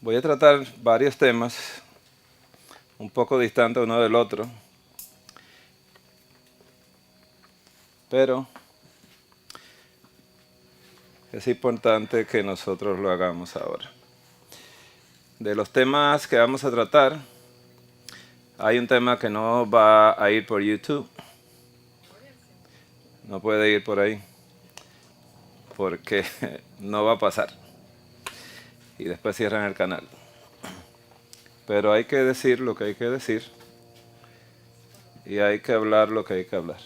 Voy a tratar varios temas un poco distantes uno del otro, pero es importante que nosotros lo hagamos ahora. De los temas que vamos a tratar, hay un tema que no va a ir por YouTube, no puede ir por ahí, porque no va a pasar. Y después cierran el canal. Pero hay que decir lo que hay que decir y hay que hablar lo que hay que hablar.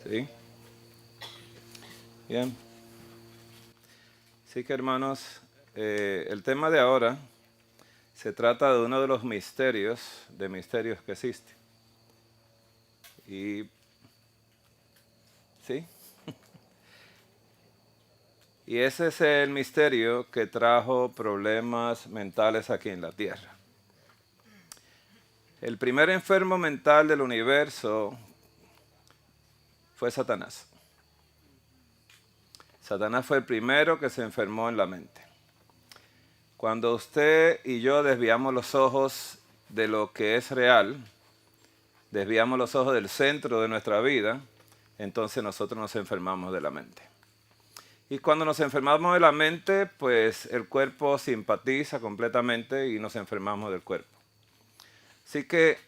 ¿Sí? Bien. Así que hermanos, el tema de ahora se trata de uno de los misterios que existe. Y ¿sí? Y ese es el misterio que trajo problemas mentales aquí en la Tierra. El primer enfermo mental del universo fue Satanás. Satanás fue el primero que se enfermó en la mente. Cuando usted y yo desviamos los ojos de lo que es real, desviamos los ojos del centro de nuestra vida, entonces nosotros nos enfermamos de la mente. Y cuando nos enfermamos de la mente, pues el cuerpo simpatiza completamente y nos enfermamos del cuerpo. Así que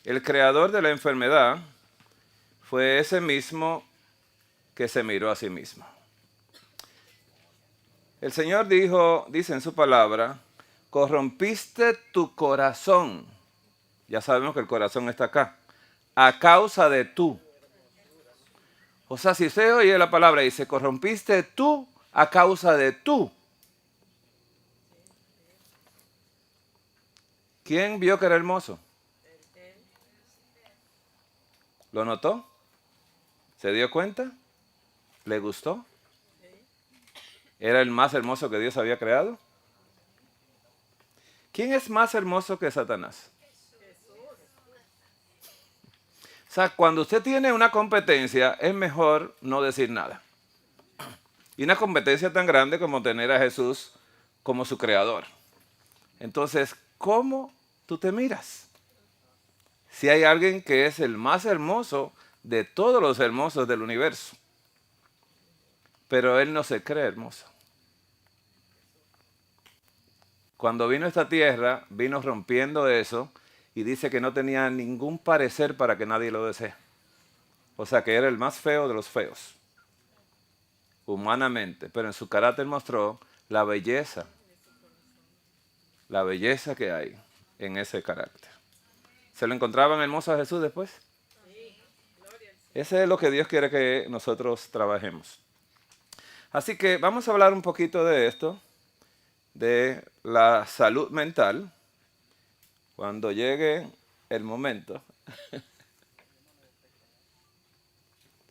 el creador de la enfermedad fue ese mismo que se miró a sí mismo. El Señor dice en su palabra, corrompiste tu corazón. Ya sabemos que el corazón está acá. A causa de tú. O sea, si usted oye la palabra y dice, corrompiste tú a causa de tú. ¿Quién vio que era hermoso? ¿Lo notó? ¿Se dio cuenta? ¿Le gustó? ¿Era el más hermoso que Dios había creado? ¿Quién es más hermoso que Satanás? O sea, cuando usted tiene una competencia, es mejor no decir nada. Y una competencia tan grande como tener a Jesús como su creador. Entonces, ¿cómo tú te miras? Si hay alguien que es el más hermoso de todos los hermosos del universo, pero él no se cree hermoso. Cuando vino a esta tierra, vino rompiendo eso y dice que no tenía ningún parecer para que nadie lo desee. O sea que era el más feo de los feos, humanamente, pero en su carácter mostró la belleza que hay en ese carácter. ¿Se lo encontraban hermoso a Jesús después? Ese es lo que Dios quiere que nosotros trabajemos. Así que vamos a hablar un poquito de esto, de la salud mental, cuando llegue el momento.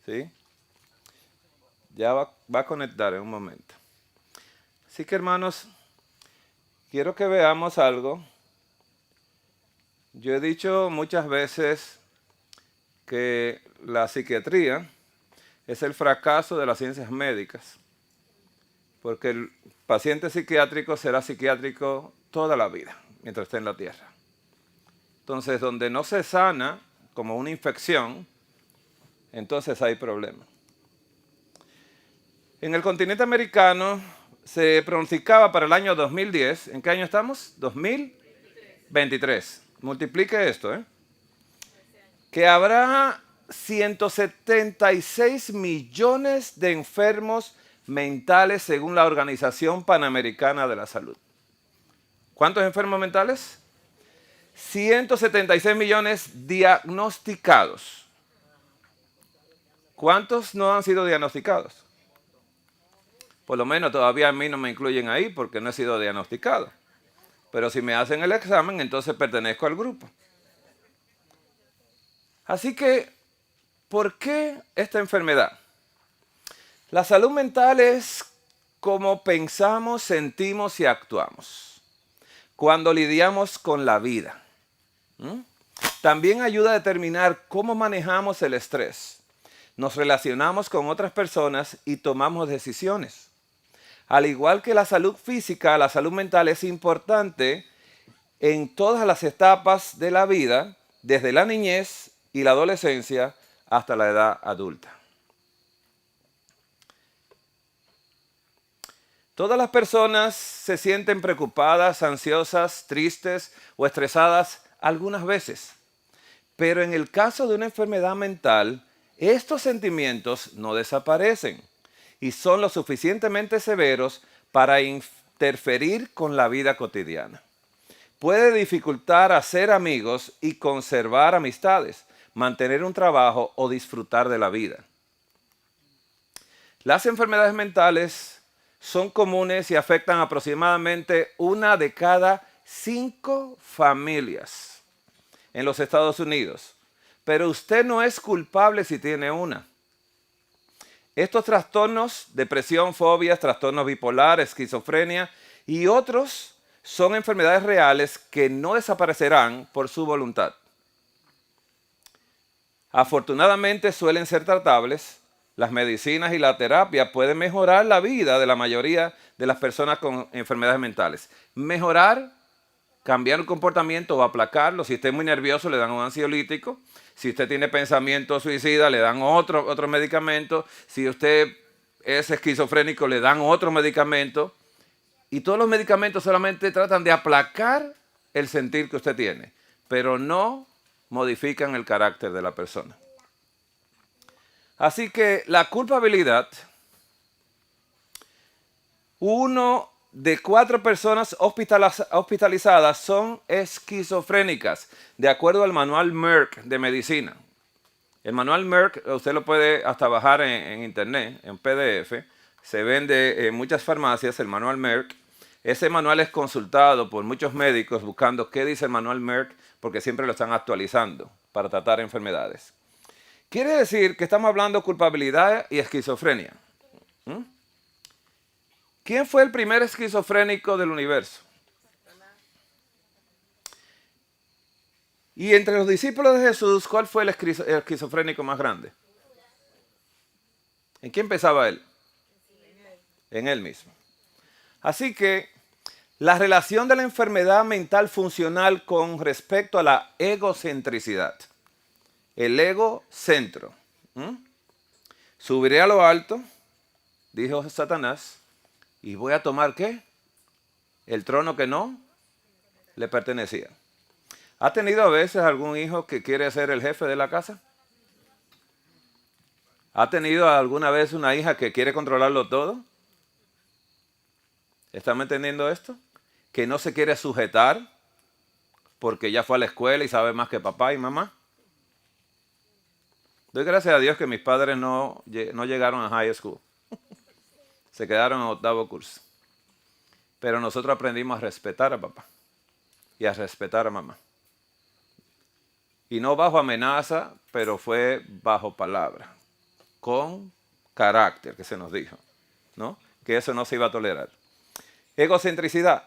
¿Sí? Ya va a conectar en un momento. Así que hermanos, quiero que veamos algo. Yo he dicho muchas veces que la psiquiatría es el fracaso de las ciencias médicas, porque el paciente psiquiátrico será psiquiátrico toda la vida, mientras esté en la tierra. Entonces, donde no se sana como una infección, entonces hay problemas. En el continente americano se pronosticaba para el año 2010, ¿en qué año estamos? 2023. Multiplique esto, que habrá 176 millones de enfermos mentales según la Organización Panamericana de la Salud. ¿Cuántos enfermos mentales? 176 millones diagnosticados. ¿Cuántos no han sido diagnosticados? Por lo menos todavía a mí no me incluyen ahí porque no he sido diagnosticado. Pero si me hacen el examen, entonces pertenezco al grupo. Así que, ¿por qué esta enfermedad? La salud mental es cómo pensamos, sentimos y actuamos cuando lidiamos con la vida. También ayuda a determinar cómo manejamos el estrés. Nos relacionamos con otras personas y tomamos decisiones. Al igual que la salud física, la salud mental es importante en todas las etapas de la vida, desde la niñez y la adolescencia hasta la edad adulta. Todas las personas se sienten preocupadas, ansiosas, tristes o estresadas algunas veces. Pero en el caso de una enfermedad mental, estos sentimientos no desaparecen y son lo suficientemente severos para interferir con la vida cotidiana. Puede dificultar hacer amigos y conservar amistades, mantener un trabajo o disfrutar de la vida. Las enfermedades mentales son comunes y afectan aproximadamente 1 de cada 5 familias en los Estados Unidos. Pero usted no es culpable si tiene una. Estos trastornos, depresión, fobias, trastornos bipolares, esquizofrenia y otros son enfermedades reales que no desaparecerán por su voluntad. Afortunadamente suelen ser tratables. Las medicinas y la terapia pueden mejorar la vida de la mayoría de las personas con enfermedades mentales. Mejorar, cambiar el comportamiento o aplacarlo. Si usted es muy nervioso, le dan un ansiolítico. Si usted tiene pensamiento suicida, le dan otro medicamento. Si usted es esquizofrénico, le dan otro medicamento. Y todos los medicamentos solamente tratan de aplacar el sentir que usted tiene, pero no modifican el carácter de la persona. Así que la culpabilidad, 1 de 4 personas hospitalizadas son esquizofrénicas, de acuerdo al manual Merck de medicina. El manual Merck, usted lo puede hasta bajar en internet, en PDF. Se vende en muchas farmacias el manual Merck. Ese manual es consultado por muchos médicos buscando qué dice el manual Merck, porque siempre lo están actualizando para tratar enfermedades. Quiere decir que estamos hablando de culpabilidad y esquizofrenia. ¿Quién fue el primer esquizofrénico del universo? Y entre los discípulos de Jesús, ¿cuál fue el esquizofrénico más grande? ¿En quién pensaba él? En él mismo. Así que la relación de la enfermedad mental funcional con respecto a la egocentricidad. El egocentro. Subiré a lo alto, dijo Satanás, y voy a tomar ¿qué? El trono que no le pertenecía. ¿Ha tenido a veces algún hijo que quiere ser el jefe de la casa? ¿Ha tenido alguna vez una hija que quiere controlarlo todo? ¿Están entendiendo esto? Que no se quiere sujetar porque ya fue a la escuela y sabe más que papá y mamá. Doy gracias a Dios que mis padres no llegaron a high school. Se quedaron en 8º curso. Pero nosotros aprendimos a respetar a papá y a respetar a mamá. Y no bajo amenaza, pero fue bajo palabra, con carácter, que se nos dijo, ¿no? Que eso no se iba a tolerar. Egocentricidad.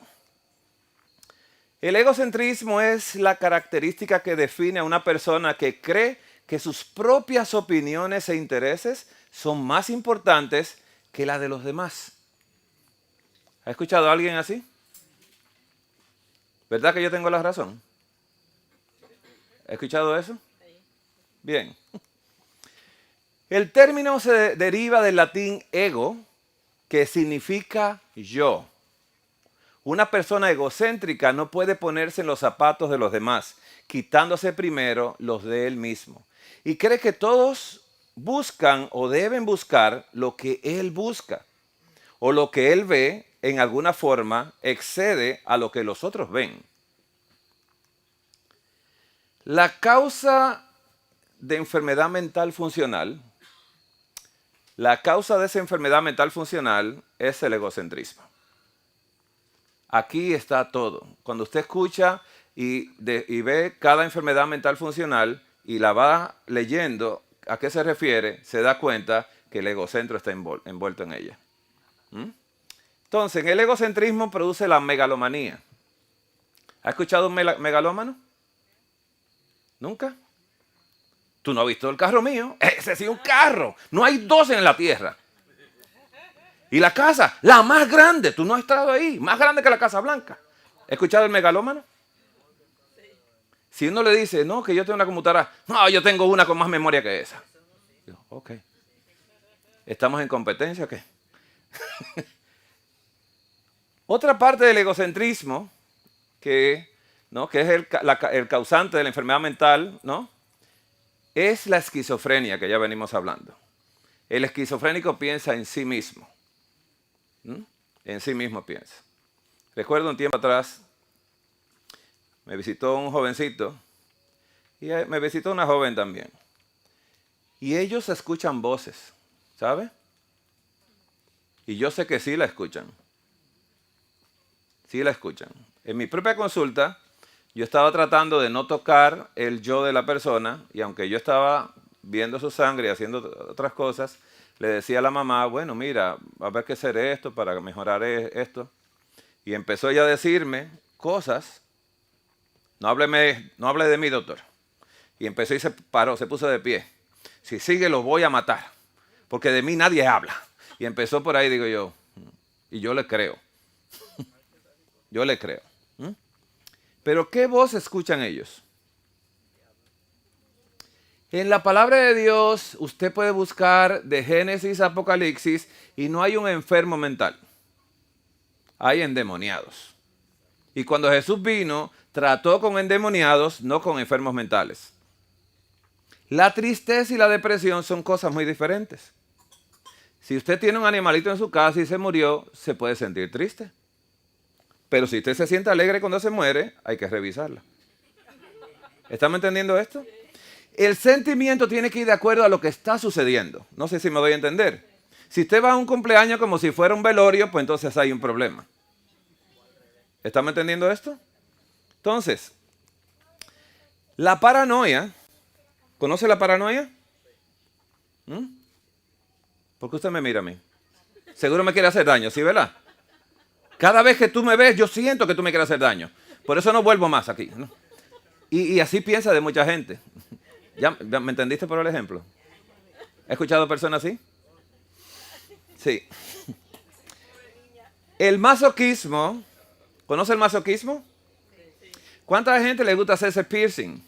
El egocentrismo es la característica que define a una persona que cree que sus propias opiniones e intereses son más importantes que la de los demás. ¿Ha escuchado a alguien así? ¿Verdad que yo tengo la razón? ¿Ha escuchado eso? Bien. El término se deriva del latín ego, que significa yo. Una persona egocéntrica no puede ponerse en los zapatos de los demás, quitándose primero los de él mismo. Y cree que todos buscan o deben buscar lo que él busca, o lo que él ve en alguna forma excede a lo que los otros ven. La causa de enfermedad mental funcional, la causa de esa enfermedad mental funcional es el egocentrismo. Aquí está todo. Cuando usted escucha y ve cada enfermedad mental funcional y la va leyendo a qué se refiere, se da cuenta que el egocentro está envuelto en ella. Entonces, el egocentrismo produce la megalomanía. ¿Ha escuchado un megalómano? ¿Nunca? ¿Tú no has visto el carro mío? Ese sí es un carro. No hay dos en la tierra. Y la casa, la más grande, tú no has estado ahí, más grande que la Casa Blanca. ¿Has escuchado el megalómano? Si uno le dice, no, que yo tengo una computadora, no, yo tengo una con más memoria que esa. Yo, ok. ¿Estamos en competencia o qué? Otra parte del egocentrismo, ¿no? que es el causante de la enfermedad mental, ¿no? Es la esquizofrenia que ya venimos hablando. El esquizofrénico piensa en sí mismo. En sí mismo piensa. Recuerdo un tiempo atrás, me visitó un jovencito y me visitó una joven también. Y ellos escuchan voces, ¿sabe? Y yo sé que sí la escuchan. Sí la escuchan. En mi propia consulta, yo estaba tratando de no tocar el yo de la persona, y aunque yo estaba viendo su sangre y haciendo otras cosas, le decía a la mamá, bueno, mira, va a haber que hacer esto para mejorar esto. Y empezó ella a decirme cosas, no hable de mí, doctor. Y empezó y se paró, se puso de pie. Si sigue, lo voy a matar, porque de mí nadie habla. Y empezó por ahí, digo yo, y yo le creo. Yo le creo. Pero ¿qué voz escuchan ellos? En la palabra de Dios, usted puede buscar de Génesis a Apocalipsis y no hay un enfermo mental. Hay endemoniados. Y cuando Jesús vino, trató con endemoniados, no con enfermos mentales. La tristeza y la depresión son cosas muy diferentes. Si usted tiene un animalito en su casa y se murió, se puede sentir triste. Pero si usted se siente alegre cuando se muere, hay que revisarla. ¿Estamos entendiendo esto? El sentimiento tiene que ir de acuerdo a lo que está sucediendo. No sé si me doy a entender. Si usted va a un cumpleaños como si fuera un velorio, pues entonces hay un problema. ¿Estamos entendiendo esto? Entonces, la paranoia, ¿conoce la paranoia? ¿Por qué usted me mira a mí? Seguro me quiere hacer daño, ¿sí, verdad? Cada vez que tú me ves, yo siento que tú me quieres hacer daño. Por eso no vuelvo más aquí, ¿no? Y así piensa de mucha gente. ¿Ya me entendiste por el ejemplo? ¿He escuchado personas así? Sí. El masoquismo, ¿conoce el masoquismo? ¿Cuánta gente le gusta hacerse piercing?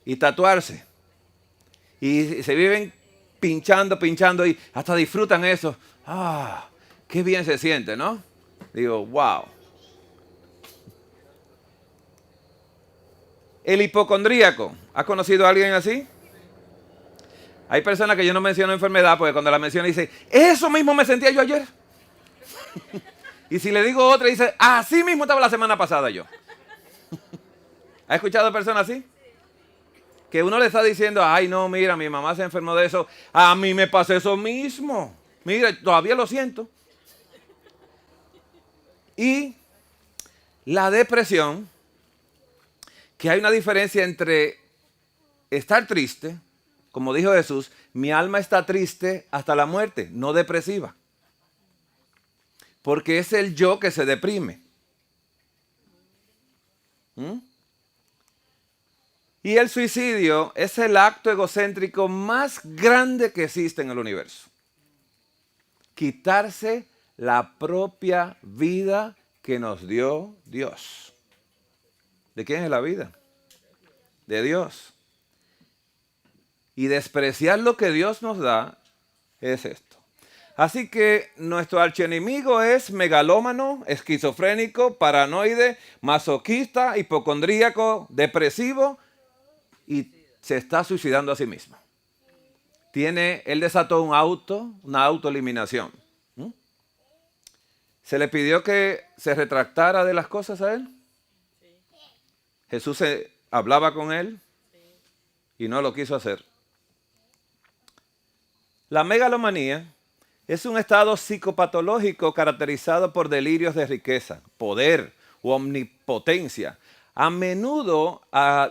Y tatuarse. Y se viven pinchando y hasta disfrutan eso. Ah, qué bien se siente, ¿no? Digo, wow. El hipocondríaco. ¿Has conocido a alguien así? Hay personas que yo no menciono enfermedad porque cuando la menciono dice, eso mismo me sentía yo ayer. Y si le digo otra, dice, así mismo estaba la semana pasada yo. ¿Has escuchado personas así? Que uno le está diciendo, ay no, mira, mi mamá se enfermó de eso. A mí me pasa eso mismo. Mira, todavía lo siento. Y la depresión, que hay una diferencia entre estar triste, como dijo Jesús, mi alma está triste hasta la muerte, no depresiva. Porque es el yo que se deprime. Y el suicidio es el acto egocéntrico más grande que existe en el universo. Quitarse la propia vida que nos dio Dios. ¿De quién es la vida? De Dios. Y despreciar lo que Dios nos da es esto. Así que nuestro archienemigo es megalómano, esquizofrénico, paranoide, masoquista, hipocondríaco, depresivo y se está suicidando a sí mismo. Él desató una autoeliminación. ¿Se le pidió que se retractara de las cosas a él? Jesús hablaba con él y no lo quiso hacer. La megalomanía es un estado psicopatológico caracterizado por delirios de riqueza, poder u omnipotencia. A menudo,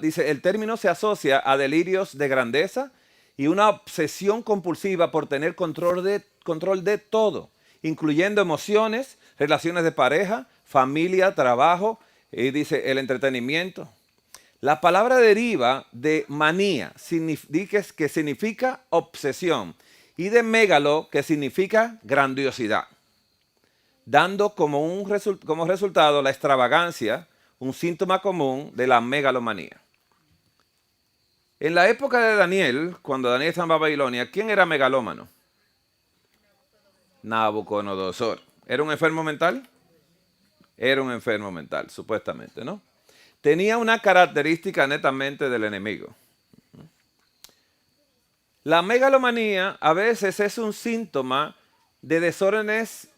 dice, el término se asocia a delirios de grandeza y una obsesión compulsiva por tener control de todo, incluyendo emociones, relaciones de pareja, familia, trabajo y dice el entretenimiento. La palabra deriva de manía, que significa obsesión. y de megalo, que significa grandiosidad, dando como resultado la extravagancia, un síntoma común de la megalomanía. En la época de Daniel, cuando Daniel estaba en Babilonia, ¿quién era megalómano? Nabucodonosor. ¿Era un enfermo mental? Era un enfermo mental, supuestamente, ¿no? Tenía una característica netamente del enemigo. La megalomanía a veces es un síntoma de desórdenes,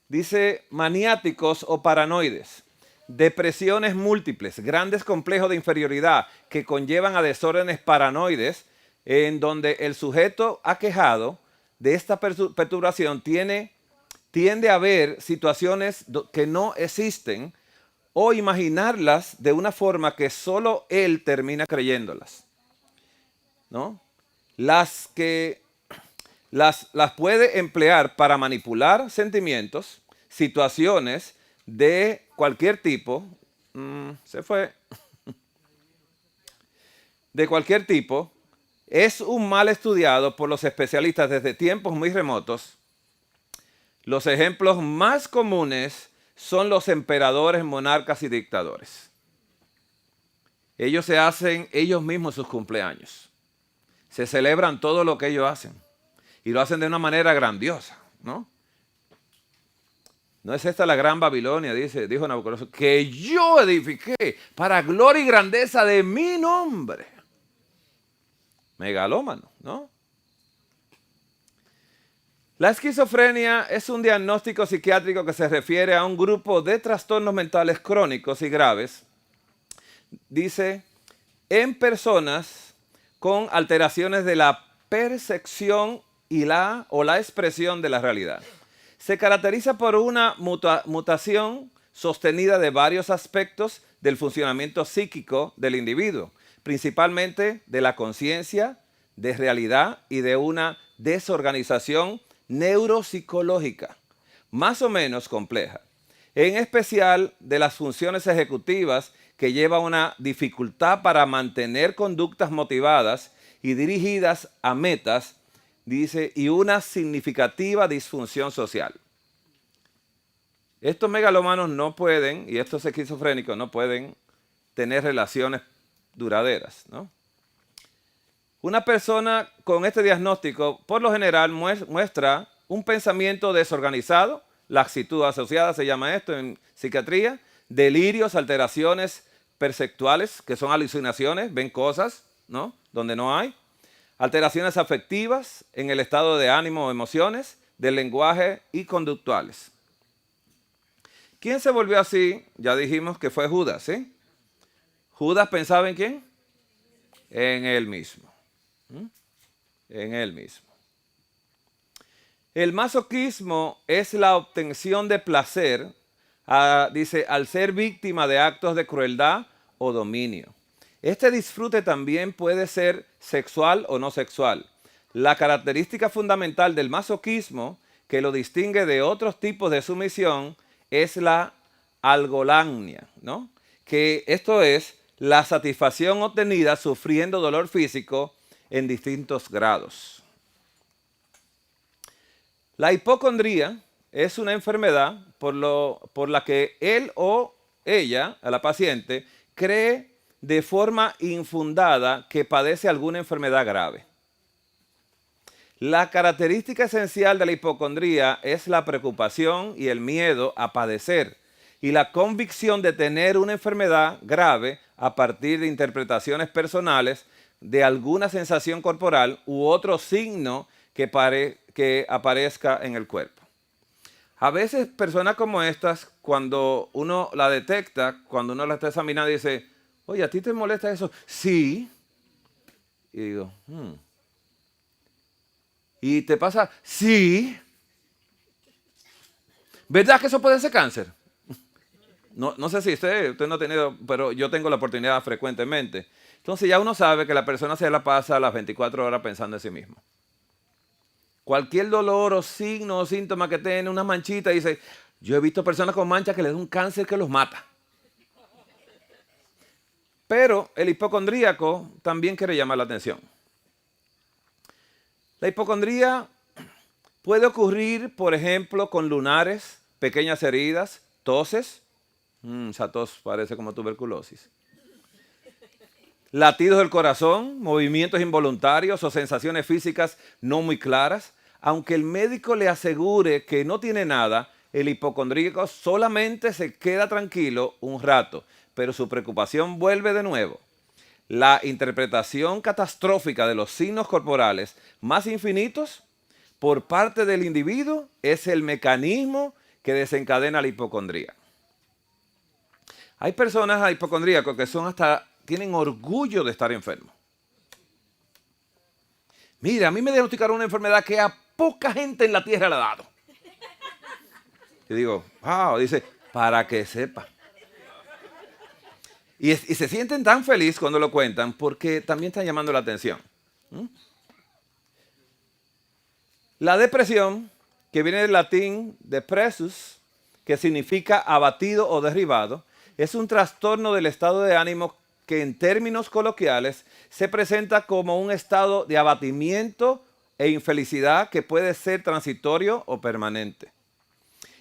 dice, maniáticos o paranoides, depresiones múltiples, grandes complejos de inferioridad que conllevan a desórdenes paranoides en donde el sujeto aquejado de esta perturbación tiende a ver situaciones que no existen o imaginarlas de una forma que solo él termina creyéndolas, ¿no? Las puede emplear para manipular sentimientos, situaciones de cualquier tipo, de cualquier tipo. Es un mal estudiado por los especialistas desde tiempos muy remotos. Los ejemplos más comunes son los emperadores, monarcas y dictadores. Ellos se hacen ellos mismos sus cumpleaños. Se celebran todo lo que ellos hacen. Y lo hacen de una manera grandiosa, ¿no? ¿No es esta la gran Babilonia, dijo Nabucodonosor, que yo edifiqué para gloria y grandeza de mi nombre? Megalómano, ¿no? La esquizofrenia es un diagnóstico psiquiátrico que se refiere a un grupo de trastornos mentales crónicos y graves, dice, en personas con alteraciones de la percepción y la expresión de la realidad. Se caracteriza por una mutación sostenida de varios aspectos del funcionamiento psíquico del individuo, principalmente de la conciencia, de realidad y de una desorganización neuropsicológica, más o menos compleja, en especial de las funciones ejecutivas que lleva una dificultad para mantener conductas motivadas y dirigidas a metas, dice, y una significativa disfunción social. Estos megalomanos no pueden, y estos esquizofrénicos no pueden tener relaciones duraderas, ¿no? Una persona con este diagnóstico, por lo general, muestra un pensamiento desorganizado, laxitud asociada, se llama esto en psiquiatría, delirios, alteraciones perceptuales, que son alucinaciones, ven cosas, ¿no?, donde no hay, alteraciones afectivas en el estado de ánimo o emociones, del lenguaje y conductuales. ¿Quién se volvió así? Ya dijimos que fue Judas, ¿sí? Judas pensaba en ¿quién? En él mismo. En él mismo. El masoquismo es la obtención de placer, dice, al ser víctima de actos de crueldad o dominio. Este disfrute también puede ser sexual o no sexual. La característica fundamental del masoquismo que lo distingue de otros tipos de sumisión es la algolagnia, ¿no? Que esto es la satisfacción obtenida sufriendo dolor físico en distintos grados. La hipocondría es una enfermedad por la que él o ella, a la paciente, cree de forma infundada que padece alguna enfermedad grave. La característica esencial de la hipocondría es la preocupación y el miedo a padecer y la convicción de tener una enfermedad grave a partir de interpretaciones personales de alguna sensación corporal u otro signo que aparezca en el cuerpo. A veces personas como estas, cuando uno la detecta, cuando uno la está examinando, dice, oye, ¿a ti te molesta eso? Sí. Y digo, ¿y te pasa? Sí. ¿Verdad que eso puede ser cáncer? No sé si usted no ha tenido, pero yo tengo la oportunidad frecuentemente. Entonces ya uno sabe que la persona se la pasa las 24 horas pensando en sí mismo. Cualquier dolor o signo o síntoma que tiene, una manchita, dice, yo he visto personas con manchas que les da un cáncer que los mata. Pero el hipocondríaco también quiere llamar la atención. La hipocondría puede ocurrir, por ejemplo, con lunares, pequeñas heridas, toses. Esa tos parece como tuberculosis. Latidos del corazón, movimientos involuntarios o sensaciones físicas no muy claras. Aunque el médico le asegure que no tiene nada, el hipocondríaco solamente se queda tranquilo un rato, pero su preocupación vuelve de nuevo. La interpretación catastrófica de los signos corporales más infinitos por parte del individuo es el mecanismo que desencadena la hipocondría. Hay personas hipocondríacos que tienen orgullo de estar enfermos. Mira, a mí me diagnosticaron una enfermedad que a poca gente en la tierra le ha dado. Y digo, wow, dice, para que sepa. Y se sienten tan felices cuando lo cuentan porque también están llamando la atención. La depresión, que viene del latín depressus, que significa abatido o derribado, es un trastorno del estado de ánimo que en términos coloquiales se presenta como un estado de abatimiento e infelicidad que puede ser transitorio o permanente.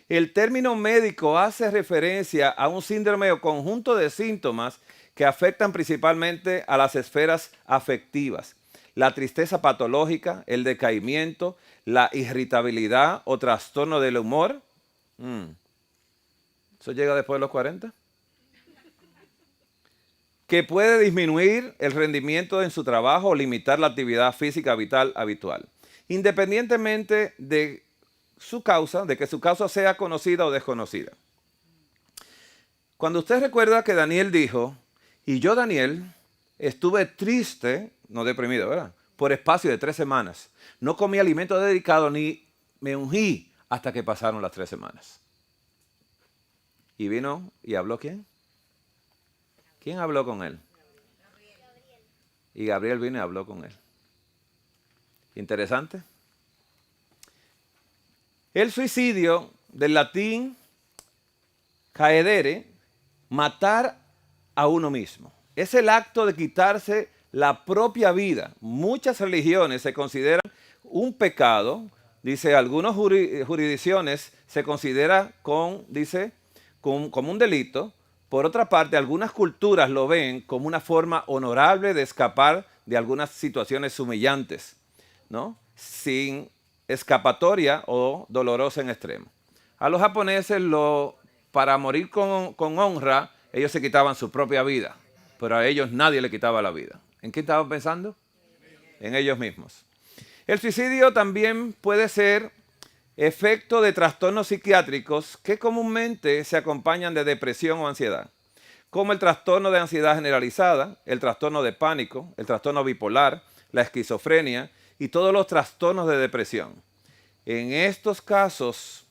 El término médico hace referencia a un síndrome o conjunto de síntomas que afectan principalmente a las esferas afectivas. La tristeza patológica, el decaimiento, la irritabilidad o trastorno del humor. ¿Eso llega después de los 40? Que puede disminuir el rendimiento en su trabajo o limitar la actividad física vital habitual, independientemente de que su causa sea conocida o desconocida. Cuando usted recuerda que Daniel dijo, y yo, Daniel, estuve triste, no deprimido, ¿verdad?, por espacio de 3 semanas. No comí alimento dedicado ni me ungí hasta que pasaron las 3 semanas. ¿Y vino y habló quién? ¿Quién habló con él? Y Gabriel vino y habló con él. Interesante. El suicidio, del latín caedere, matar a uno mismo. Es el acto de quitarse la propia vida. Muchas religiones se consideran un pecado. Dice, algunas jurisdicciones se considera como un delito. Por otra parte, algunas culturas lo ven como una forma honorable de escapar de algunas situaciones humillantes, ¿no?, sin escapatoria o dolorosa en extremo. A los japoneses, para morir con honra, ellos se quitaban su propia vida, pero a ellos nadie le quitaba la vida. ¿En qué estaban pensando? En ellos mismos. El suicidio también puede ser efecto de trastornos psiquiátricos que comúnmente se acompañan de depresión o ansiedad, como el trastorno de ansiedad generalizada, el trastorno de pánico, el trastorno bipolar, la esquizofrenia y todos los trastornos de depresión. En estos casos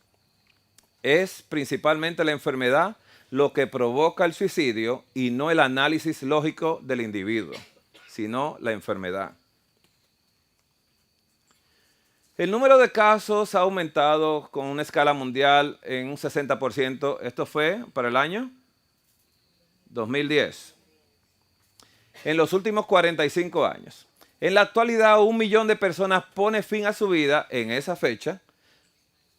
es principalmente la enfermedad lo que provoca el suicidio y no el análisis lógico del individuo, sino la enfermedad. El número de casos ha aumentado con una escala mundial en un 60%. Esto fue para el año 2010. En los últimos 45 años. En la actualidad, 1 millón de personas pone fin a su vida en esa fecha.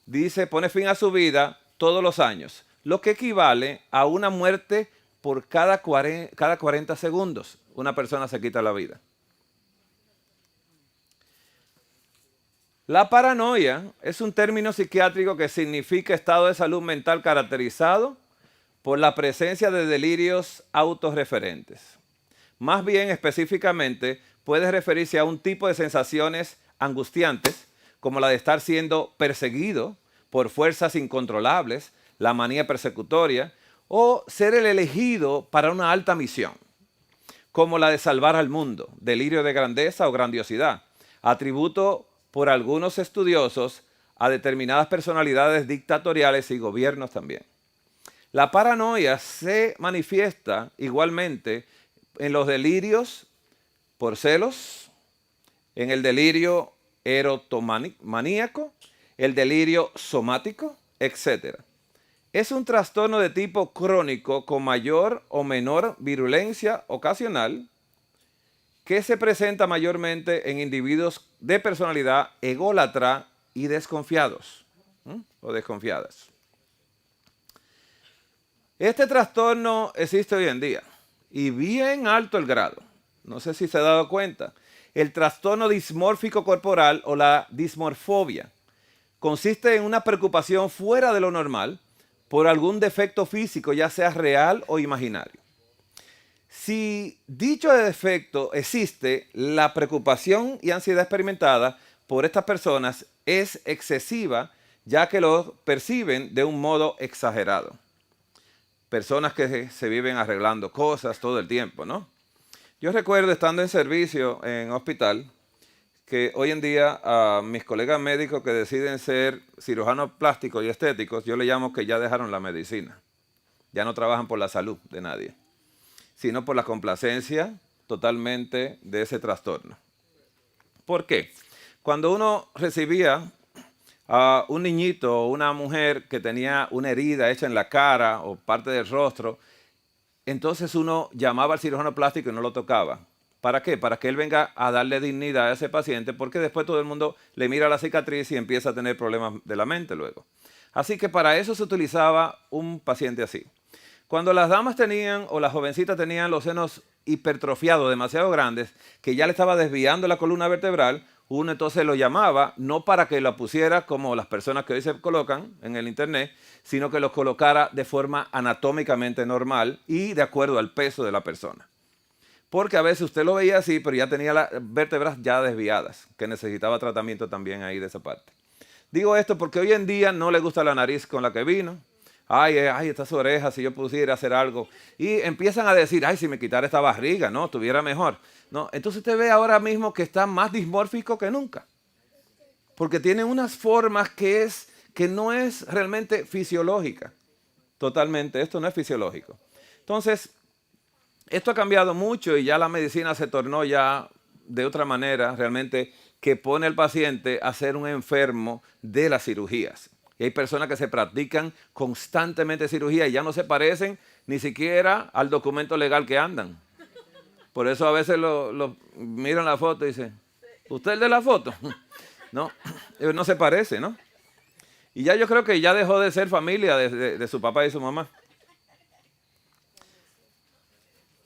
Dice, pone fin a su vida todos los años, lo que equivale a una muerte por cada 40 segundos. Una persona se quita la vida. La paranoia es un término psiquiátrico que significa estado de salud mental caracterizado por la presencia de delirios autorreferentes. Más bien específicamente puede referirse a un tipo de sensaciones angustiantes como la de estar siendo perseguido por fuerzas incontrolables, la manía persecutoria o ser el elegido para una alta misión, como la de salvar al mundo, delirio de grandeza o grandiosidad, atributo por algunos estudiosos a determinadas personalidades dictatoriales y gobiernos también. La paranoia se manifiesta igualmente en los delirios por celos, en el delirio erotomaníaco, el delirio somático, etc. Es un trastorno de tipo crónico con mayor o menor virulencia ocasional que se presenta mayormente en individuos de personalidad ególatra y desconfiados o desconfiadas. Este trastorno existe hoy en día y bien alto el grado. No sé si se ha dado cuenta. El trastorno dismórfico corporal o la dismorfobia consiste en una preocupación fuera de lo normal por algún defecto físico, ya sea real o imaginario. Si dicho defecto existe, la preocupación y ansiedad experimentada por estas personas es excesiva, ya que lo perciben de un modo exagerado. Personas que se viven arreglando cosas todo el tiempo, ¿no? Yo recuerdo estando en servicio en hospital que hoy en día a mis colegas médicos que deciden ser cirujanos plásticos y estéticos, yo le llamo que ya dejaron la medicina. Ya no trabajan por la salud de nadie, sino por la complacencia totalmente de ese trastorno. ¿Por qué? Cuando uno recibía a un niñito o una mujer que tenía una herida hecha en la cara o parte del rostro, entonces uno llamaba al cirujano plástico y no lo tocaba. ¿Para qué? Para que él venga a darle dignidad a ese paciente, porque después todo el mundo le mira la cicatriz y empieza a tener problemas de la mente luego. Así que para eso se utilizaba un paciente así. Cuando las damas tenían o las jovencitas tenían los senos hipertrofiados, demasiado grandes, que ya le estaba desviando la columna vertebral, uno entonces lo llamaba, no para que lo pusiera como las personas que hoy se colocan en el internet, sino que los colocara de forma anatómicamente normal y de acuerdo al peso de la persona. Porque a veces usted lo veía así, pero ya tenía las vértebras ya desviadas, que necesitaba tratamiento también ahí de esa parte. Digo esto porque hoy en día no le gusta la nariz con la que vino. Ay, estas orejas, si yo pudiera hacer algo. Y empiezan a decir, ay, si me quitara esta barriga, no, estuviera mejor. No, entonces usted ve ahora mismo que está más dismórfico que nunca. Porque tiene unas formas que no es realmente fisiológica. Totalmente, esto no es fisiológico. Entonces, esto ha cambiado mucho y ya la medicina se tornó ya de otra manera, realmente, que pone al paciente a ser un enfermo de las cirugías. Y hay personas que se practican constantemente cirugía y ya no se parecen ni siquiera al documento legal que andan. Por eso a veces miran la foto y dicen, ¿usted es el de la foto? No, no se parece, ¿no? Y ya yo creo que ya dejó de ser familia de su papá y su mamá.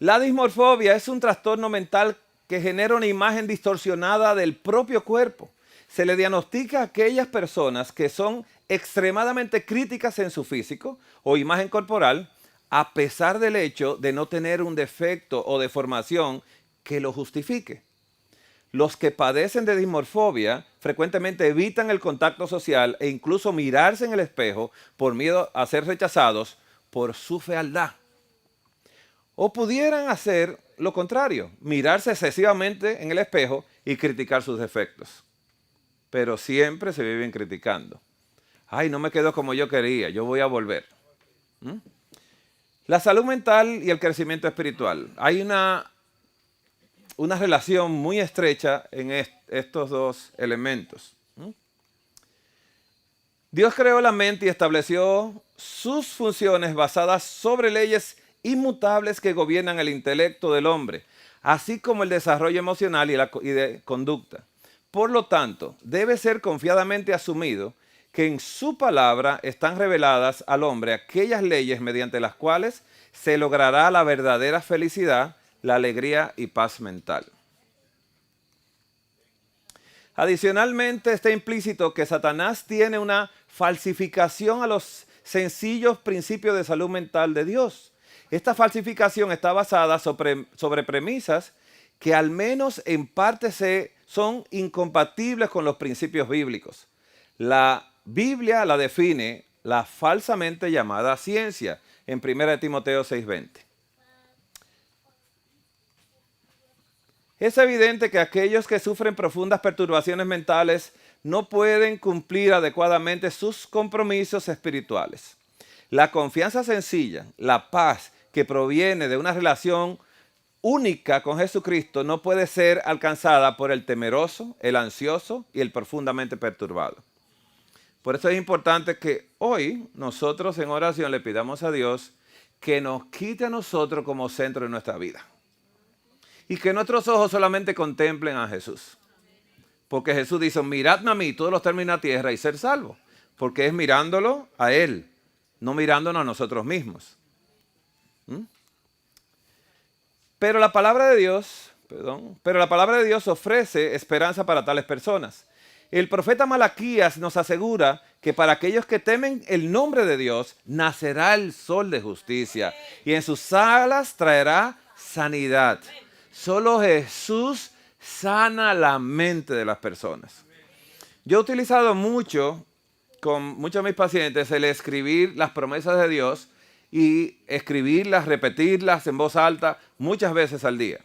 La dismorfobia es un trastorno mental que genera una imagen distorsionada del propio cuerpo. Se le diagnostica a aquellas personas que son extremadamente críticas en su físico o imagen corporal, a pesar del hecho de no tener un defecto o deformación que lo justifique. Los que padecen de dismorfobia frecuentemente evitan el contacto social e incluso mirarse en el espejo por miedo a ser rechazados por su fealdad. O pudieran hacer lo contrario, mirarse excesivamente en el espejo y criticar sus defectos. Pero siempre se viven criticando. Ay, no me quedo como yo quería, yo voy a volver. La salud mental y el crecimiento espiritual. Hay una relación muy estrecha en estos dos elementos. Dios creó la mente y estableció sus funciones basadas sobre leyes inmutables que gobiernan el intelecto del hombre, así como el desarrollo emocional y de conducta. Por lo tanto, debe ser confiadamente asumido que en su palabra están reveladas al hombre aquellas leyes mediante las cuales se logrará la verdadera felicidad, la alegría y paz mental. Adicionalmente, está implícito que Satanás tiene una falsificación a los sencillos principios de salud mental de Dios. Esta falsificación está basada sobre premisas que al menos en parte son incompatibles con los principios bíblicos. La Biblia la define la falsamente llamada ciencia en 1 Timoteo 6:20. Es evidente que aquellos que sufren profundas perturbaciones mentales no pueden cumplir adecuadamente sus compromisos espirituales. La confianza sencilla, la paz que proviene de una relación única con Jesucristo no puede ser alcanzada por el temeroso, el ansioso y el profundamente perturbado. Por eso es importante que hoy nosotros en oración le pidamos a Dios que nos quite a nosotros como centro de nuestra vida. y que nuestros ojos solamente contemplen a Jesús. Porque Jesús dice, miradme a mí, todos los términos de la tierra y ser salvo. Porque es mirándolo a Él, no mirándonos a nosotros mismos. Pero la palabra de Dios ofrece esperanza para tales personas. El profeta Malaquías nos asegura que para aquellos que temen el nombre de Dios, nacerá el sol de justicia y en sus alas traerá sanidad. Solo Jesús sana la mente de las personas. Yo he utilizado mucho, con muchos de mis pacientes, el escribir las promesas de Dios y escribirlas, repetirlas en voz alta muchas veces al día.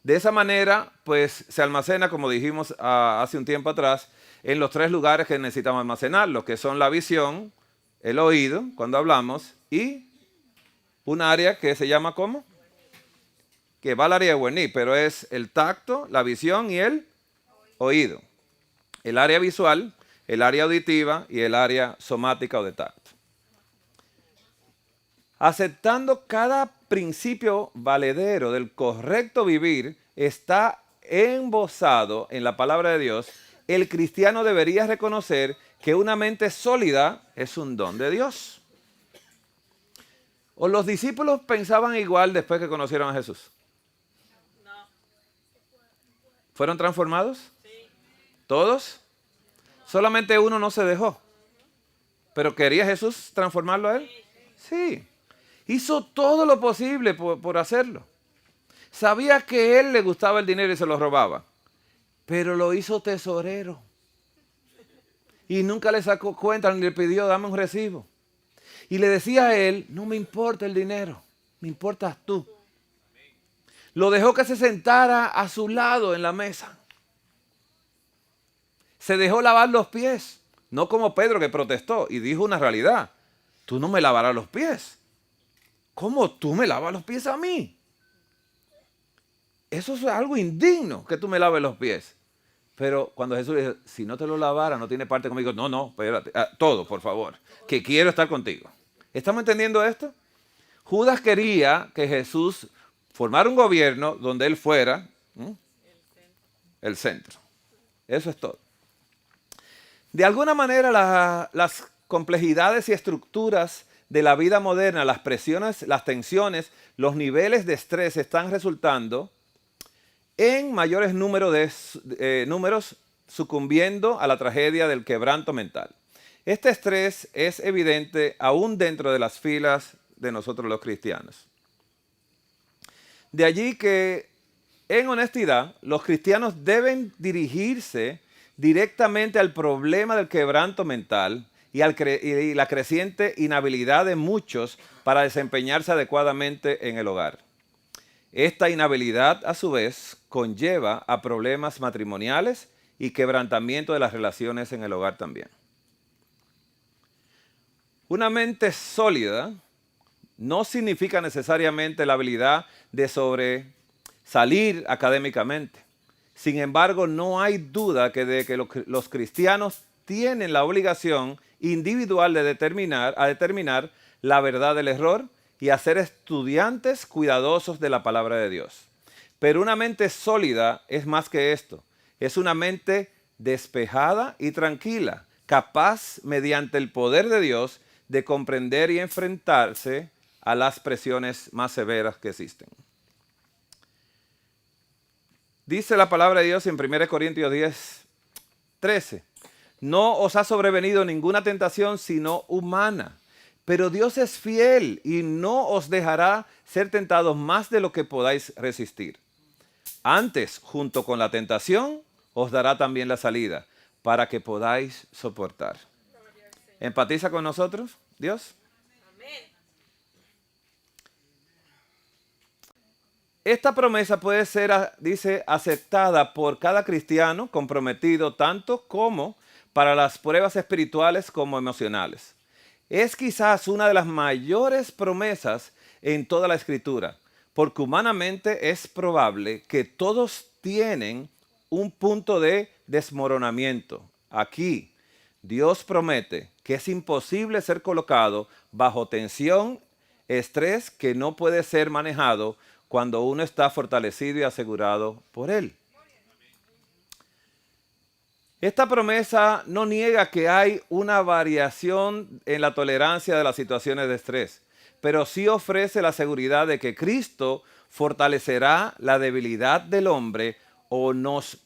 De esa manera, pues se almacena, como dijimos hace un tiempo atrás, en los 3 lugares que necesitamos almacenarlo, que son la visión, el oído, cuando hablamos, y un área que se llama ¿cómo? Que va al área de Wernicke, pero es el tacto, la visión y el oído. El área visual, el área auditiva y el área somática o de tacto. Aceptando cada principio valedero del correcto vivir está embosado en la palabra de Dios, el cristiano debería reconocer que una mente sólida es un don de Dios. ¿O los discípulos pensaban igual después que conocieron a Jesús? No. ¿Fueron transformados? Sí. ¿Todos? Solamente uno no se dejó. ¿Pero quería Jesús transformarlo a él? Sí. Hizo todo lo posible por hacerlo. Sabía que a él le gustaba el dinero y se lo robaba. Pero lo hizo tesorero. Y nunca le sacó cuenta ni le pidió, dame un recibo. Y le decía a él, no me importa el dinero, me importas tú. Lo dejó que se sentara a su lado en la mesa. Se dejó lavar los pies. No como Pedro que protestó y dijo una realidad. Tú no me lavarás los pies. ¿Cómo tú me lavas los pies a mí? Eso es algo indigno que tú me laves los pies. Pero cuando Jesús le dijo, si no te lo lavara, no tiene parte conmigo. No, espérate. Todo, por favor. Que quiero estar contigo. ¿Estamos entendiendo esto? Judas quería que Jesús formara un gobierno donde él fuera el centro. Eso es todo. De alguna manera las complejidades y estructuras de la vida moderna, las presiones, las tensiones, los niveles de estrés están resultando en mayores números sucumbiendo a la tragedia del quebranto mental. Este estrés es evidente aún dentro de las filas de nosotros los cristianos. De allí que, en honestidad, los cristianos deben dirigirse directamente al problema del quebranto mental y la creciente inhabilidad de muchos para desempeñarse adecuadamente en el hogar. Esta inhabilidad, a su vez, conlleva a problemas matrimoniales y quebrantamiento de las relaciones en el hogar también. Una mente sólida no significa necesariamente la habilidad de sobresalir académicamente. Sin embargo, no hay duda de que los cristianos tienen la obligación individual de determinar la verdad del error y a ser estudiantes cuidadosos de la palabra de Dios. Pero una mente sólida es más que esto. Es una mente despejada y tranquila, capaz, mediante el poder de Dios, de comprender y enfrentarse a las presiones más severas que existen. Dice la palabra de Dios en 1 Corintios 10:13. No os ha sobrevenido ninguna tentación sino humana, pero Dios es fiel y no os dejará ser tentados más de lo que podáis resistir. Antes, junto con la tentación, os dará también la salida, para que podáis soportar. ¿Empatiza con nosotros, Dios? Amén. Esta promesa puede ser, dice, aceptada por cada cristiano comprometido tanto como para las pruebas espirituales como emocionales. Es quizás una de las mayores promesas en toda la Escritura, porque humanamente es probable que todos tienen un punto de desmoronamiento. Aquí, Dios promete que es imposible ser colocado bajo tensión, estrés que no puede ser manejado cuando uno está fortalecido y asegurado por Él. Esta promesa no niega que hay una variación en la tolerancia de las situaciones de estrés, pero sí ofrece la seguridad de que Cristo fortalecerá la debilidad del hombre o nos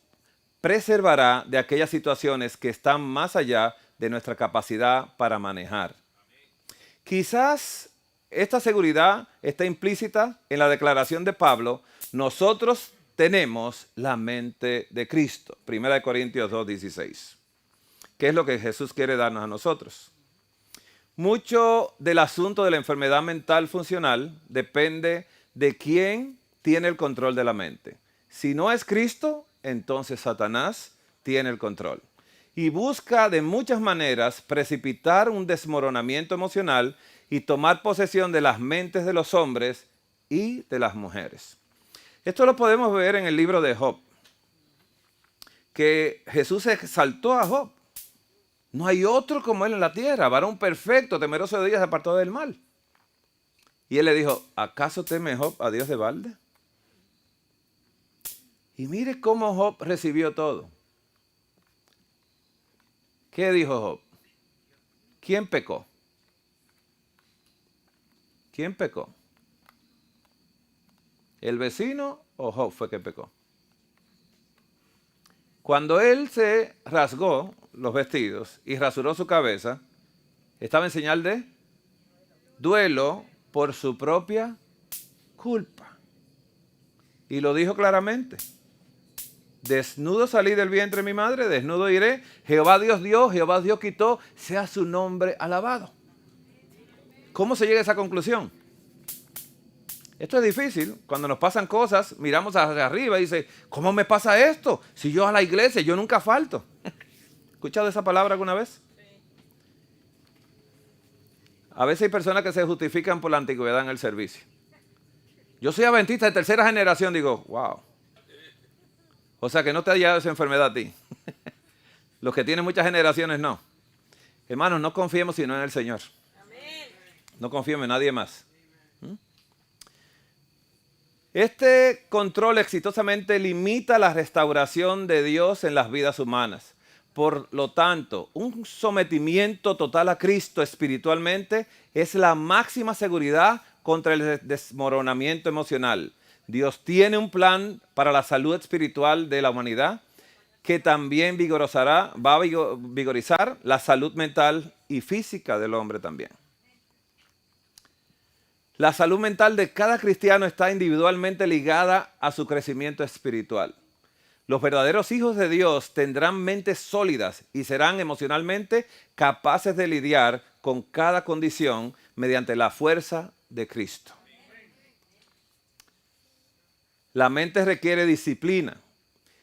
preservará de aquellas situaciones que están más allá de nuestra capacidad para manejar. Quizás esta seguridad está implícita en la declaración de Pablo: nosotros tenemos la mente de Cristo. 1 Corintios 2:16. ¿Qué es lo que Jesús quiere darnos a nosotros? Mucho del asunto de la enfermedad mental funcional depende de quién tiene el control de la mente. Si no es Cristo, entonces Satanás tiene el control. Y busca de muchas maneras precipitar un desmoronamiento emocional y tomar posesión de las mentes de los hombres y de las mujeres. Esto lo podemos ver en el libro de Job, que Jesús exaltó a Job. No hay otro como él en la tierra, varón perfecto, temeroso de Dios, apartado del mal. Y él le dijo: ¿acaso teme Job a Dios de balde? Y mire cómo Job recibió todo. ¿Qué dijo Job? ¿Quién pecó? ¿Quién pecó? ¿El vecino o Job fue que pecó? Cuando él se rasgó los vestidos y rasuró su cabeza, estaba en señal de duelo por su propia culpa. Y lo dijo claramente: desnudo salí del vientre de mi madre, desnudo iré. Jehová Dios dio, Jehová Dios quitó, sea su nombre alabado. ¿Cómo se llega a esa conclusión? Esto es difícil. Cuando nos pasan cosas, miramos hacia arriba y dice: ¿cómo me pasa esto? Si yo a la iglesia, yo nunca falto. ¿Escuchado esa palabra alguna vez? A veces hay personas que se justifican por la antigüedad en el servicio. Yo soy adventista de tercera generación. Digo, wow. O sea que no te ha llegado esa enfermedad a ti. Los que tienen muchas generaciones no. Hermanos, no confiemos sino en el Señor. No confiemos en nadie más. Este control exitosamente limita la restauración de Dios en las vidas humanas. Por lo tanto, un sometimiento total a Cristo espiritualmente es la máxima seguridad contra el desmoronamiento emocional. Dios tiene un plan para la salud espiritual de la humanidad que también va a vigorizar la salud mental y física del hombre también. La salud mental de cada cristiano está individualmente ligada a su crecimiento espiritual. Los verdaderos hijos de Dios tendrán mentes sólidas y serán emocionalmente capaces de lidiar con cada condición mediante la fuerza de Cristo. La mente requiere disciplina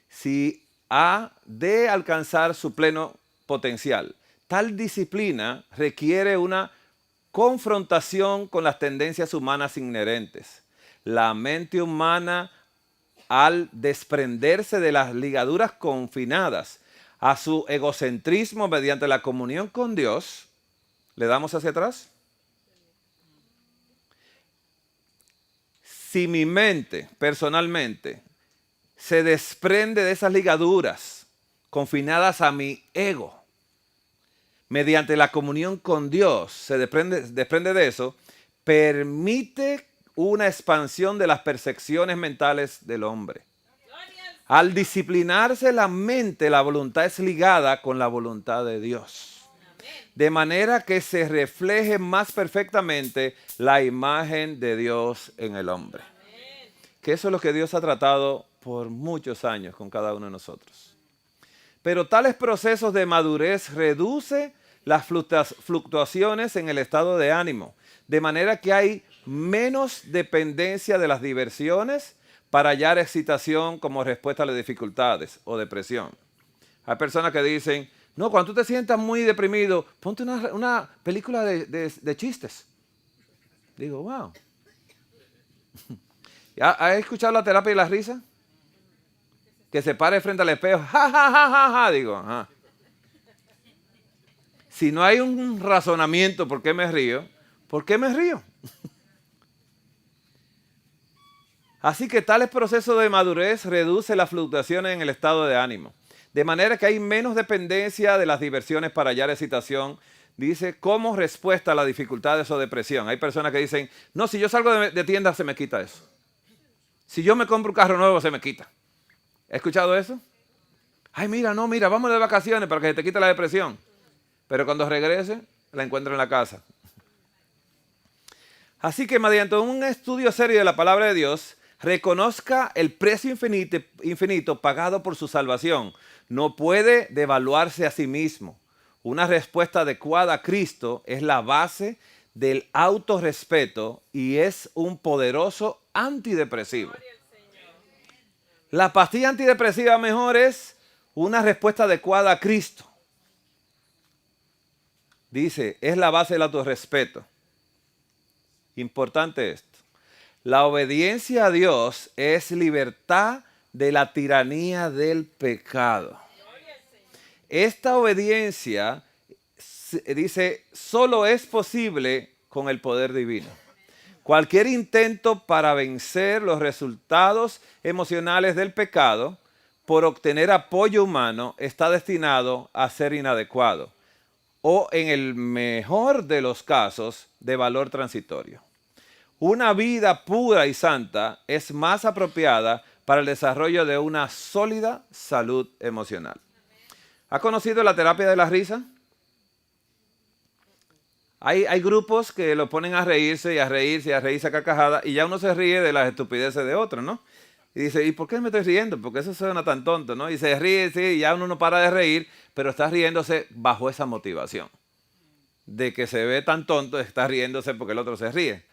si ha de alcanzar su pleno potencial. Tal disciplina requiere una confrontación con las tendencias humanas inherentes. La mente humana, al desprenderse de las ligaduras confinadas a su egocentrismo mediante la comunión con Dios, ¿le damos hacia atrás? Si mi mente, personalmente, se desprende de esas ligaduras confinadas a mi ego, mediante la comunión con Dios, se desprende de eso, permite una expansión de las percepciones mentales del hombre. Al disciplinarse la mente, la voluntad es ligada con la voluntad de Dios. De manera que se refleje más perfectamente la imagen de Dios en el hombre. Que eso es lo que Dios ha tratado por muchos años con cada uno de nosotros. Pero tales procesos de madurez reducen las fluctuaciones en el estado de ánimo, de manera que hay menos dependencia de las diversiones para hallar excitación como respuesta a las dificultades o depresión. Hay personas que dicen: no, cuando tú te sientas muy deprimido, ponte una película de chistes. Digo, wow. ¿Has escuchado la terapia de la risa? Que se pare frente al espejo, ja, ja, ja, ja, ja. Digo, ajá. Si no hay un razonamiento por qué me río, ¿por qué me río? Así que tales procesos de madurez reducen las fluctuaciones en el estado de ánimo. De manera que hay menos dependencia de las diversiones para hallar excitación. Dice, como respuesta a las dificultades o depresión. Hay personas que dicen, no, si yo salgo de tienda se me quita eso. Si yo me compro un carro nuevo se me quita. ¿Has escuchado eso? Ay, mira, no, mira, vamos de vacaciones para que se te quite la depresión. Pero cuando regrese, la encuentro en la casa. Así que mediante un estudio serio de la palabra de Dios, reconozca el precio infinito pagado por su salvación. No puede devaluarse a sí mismo. Una respuesta adecuada a Cristo es la base del autorrespeto y es un poderoso antidepresivo. La pastilla antidepresiva mejor es una respuesta adecuada a Cristo. Dice, es la base del autorrespeto. Importante esto. La obediencia a Dios es libertad de la tiranía del pecado. Esta obediencia, dice, solo es posible con el poder divino. Cualquier intento para vencer los resultados emocionales del pecado por obtener apoyo humano está destinado a ser inadecuado o, en el mejor de los casos, de valor transitorio. Una vida pura y santa es más apropiada para el desarrollo de una sólida salud emocional. ¿Ha conocido la terapia de la risa? Hay grupos que lo ponen a reírse y a reírse y a reírse a carcajadas y ya uno se ríe de las estupideces de otros, ¿no? Y dice, ¿y por qué me estoy riendo? Porque eso suena tan tonto, ¿no? Y se ríe, sí, y ya uno no para de reír, pero está riéndose bajo esa motivación. De que se ve tan tonto, está riéndose porque el otro se ríe.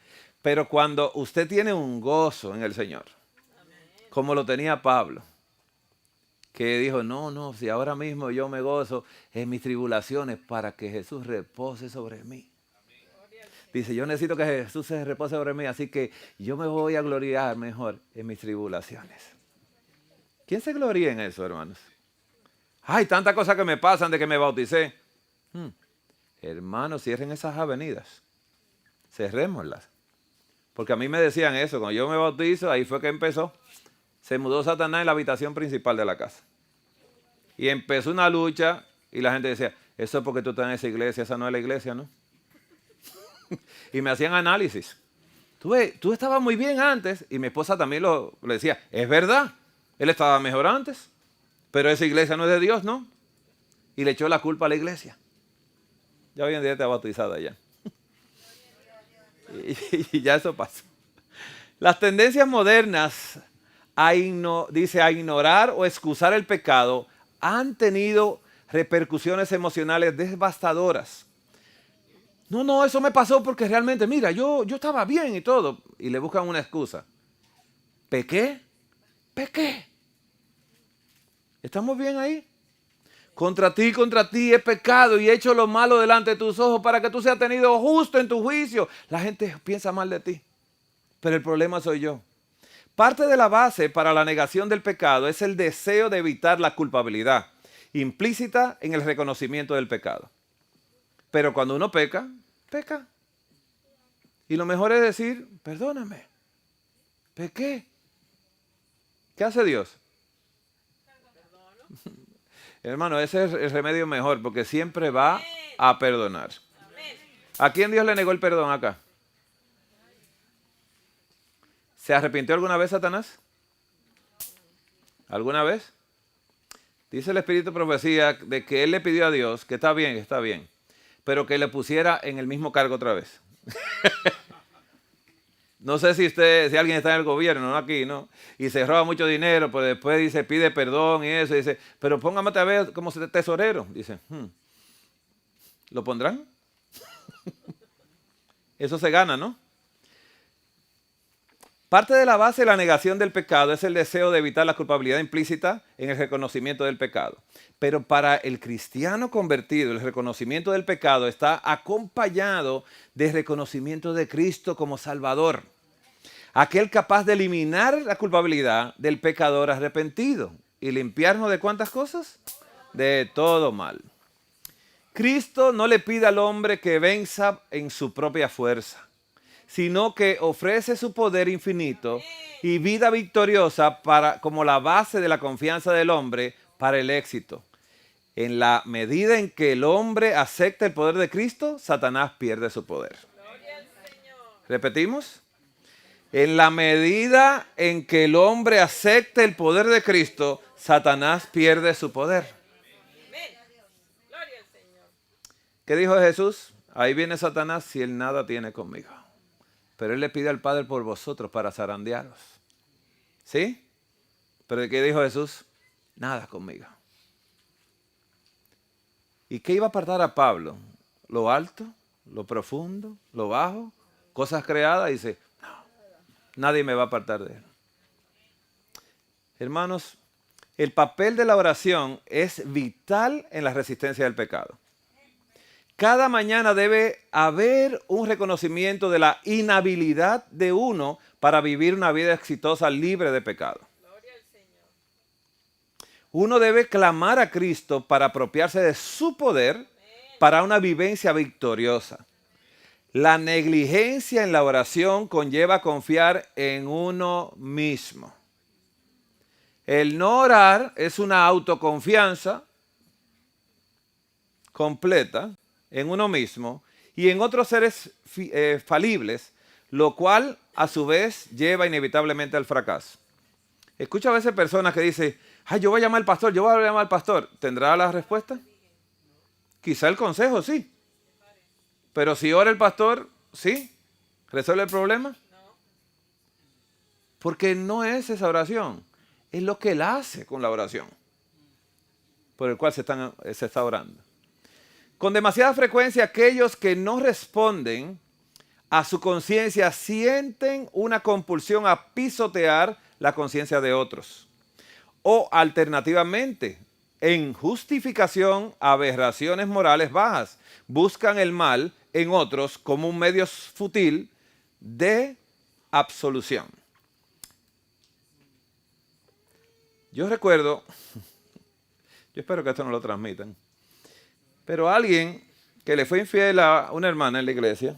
Pero cuando usted tiene un gozo en el Señor, como lo tenía Pablo, que dijo, no, si ahora mismo yo me gozo en mis tribulaciones para que Jesús repose sobre mí. Dice, yo necesito que Jesús se repose sobre mí, así que yo me voy a gloriar mejor en mis tribulaciones. ¿Quién se gloria en eso, hermanos? Hay tantas cosas que me pasan de que me bauticé. Hermanos, cierren esas avenidas. Cerrémoslas. Porque a mí me decían eso, cuando yo me bautizo, ahí fue que empezó. Se mudó Satanás en la habitación principal de la casa. Y empezó una lucha y la gente decía, eso es porque tú estás en esa iglesia, esa no es la iglesia, ¿no? Y me hacían análisis. Tú estabas muy bien antes, y mi esposa también le decía, es verdad, él estaba mejor antes, pero esa iglesia no es de Dios, ¿no? Y le echó la culpa a la iglesia. Ya hoy en día está bautizada ya. Y ya eso pasó. Las tendencias modernas a ignorar o excusar el pecado han tenido repercusiones emocionales devastadoras. No, eso me pasó porque realmente, mira, yo estaba bien y todo. Y le buscan una excusa. ¿Pequé? ¿Estamos bien ahí? Contra ti he pecado y he hecho lo malo delante de tus ojos para que tú seas tenido justo en tu juicio. La gente piensa mal de ti, pero el problema soy yo. Parte de la base para la negación del pecado es el deseo de evitar la culpabilidad, implícita en el reconocimiento del pecado. Pero cuando uno peca. Y lo mejor es decir, perdóname, pequé. ¿Qué hace Dios? Hermano, ese es el remedio mejor, porque siempre va a perdonar. ¿A quién Dios le negó el perdón acá? ¿Se arrepintió alguna vez Satanás? ¿Alguna vez? Dice el Espíritu de Profecía de que él le pidió a Dios, que está bien, pero que le pusiera en el mismo cargo otra vez. No sé si alguien está en el gobierno, no aquí, ¿no? Y se roba mucho dinero, pero después dice, pide perdón y eso, dice, pero póngame a ver como tesorero. Dice, ¿lo pondrán? Eso se gana, ¿no? Parte de la base de la negación del pecado es el deseo de evitar la culpabilidad implícita en el reconocimiento del pecado. Pero para el cristiano convertido, el reconocimiento del pecado está acompañado de reconocimiento de Cristo como Salvador. Aquel capaz de eliminar la culpabilidad del pecador arrepentido y limpiarnos de ¿cuántas cosas? De todo mal. Cristo no le pide al hombre que venza en su propia fuerza, sino que ofrece su poder infinito y vida victoriosa para, como la base de la confianza del hombre para el éxito. En la medida en que el hombre acepta el poder de Cristo, Satanás pierde su poder. Gloria al Señor. ¿Repetimos? En la medida en que el hombre acepta el poder de Cristo, Satanás pierde su poder. Amén. Gloria al Señor. ¿Qué dijo Jesús? Ahí viene Satanás si él nada tiene conmigo. Pero él le pide al Padre por vosotros para zarandearos. ¿Sí? ¿Pero qué dijo Jesús? Nada conmigo. ¿Y qué iba a apartar a Pablo? ¿Lo alto? ¿Lo profundo? ¿Lo bajo? ¿Cosas creadas? Dice, no, nadie me va a apartar de él. Hermanos, el papel de la oración es vital en la resistencia del pecado. Cada mañana debe haber un reconocimiento de la inhabilidad de uno para vivir una vida exitosa libre de pecado. Gloria al Señor. Uno debe clamar a Cristo para apropiarse de su poder para una vivencia victoriosa. La negligencia en la oración conlleva confiar en uno mismo. El no orar es una autoconfianza completa en uno mismo y en otros seres falibles, lo cual a su vez lleva inevitablemente al fracaso. Escucho a veces personas que dicen, ay, yo voy a llamar al pastor, yo voy a llamar al pastor. ¿Tendrá la respuesta? Quizá el consejo, sí. Pero si ora el pastor, ¿sí? ¿Resuelve el problema? Porque no es esa oración, es lo que él hace con la oración por el cual se está orando. Con demasiada frecuencia, aquellos que no responden a su conciencia sienten una compulsión a pisotear la conciencia de otros. O alternativamente, en justificación a aberraciones morales bajas, buscan el mal en otros como un medio fútil de absolución. Yo recuerdo, yo espero que esto no lo transmitan, pero alguien que le fue infiel a una hermana en la iglesia,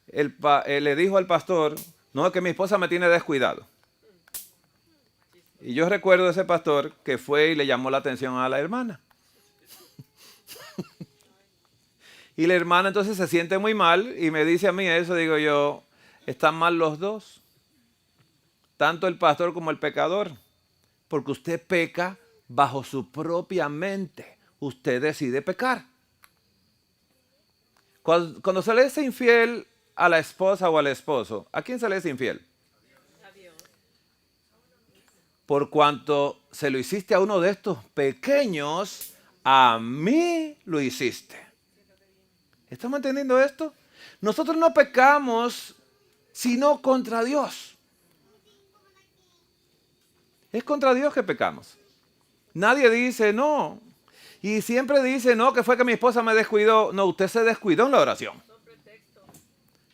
le dijo al pastor, no, es que mi esposa me tiene descuidado. Y yo recuerdo a ese pastor que fue y le llamó la atención a la hermana. Y la hermana entonces se siente muy mal y me dice a mí eso, digo yo, están mal los dos, tanto el pastor como el pecador, porque usted peca bajo su propia mente. Usted decide pecar. Cuando se le es infiel a la esposa o al esposo, ¿a quién se le es infiel? A Dios. Por cuanto se lo hiciste a uno de estos pequeños, a mí lo hiciste. ¿Estamos entendiendo esto? Nosotros no pecamos sino contra Dios. Es contra Dios que pecamos. Nadie dice no. Y siempre dice no, que fue que mi esposa me descuidó. No, usted se descuidó en la oración.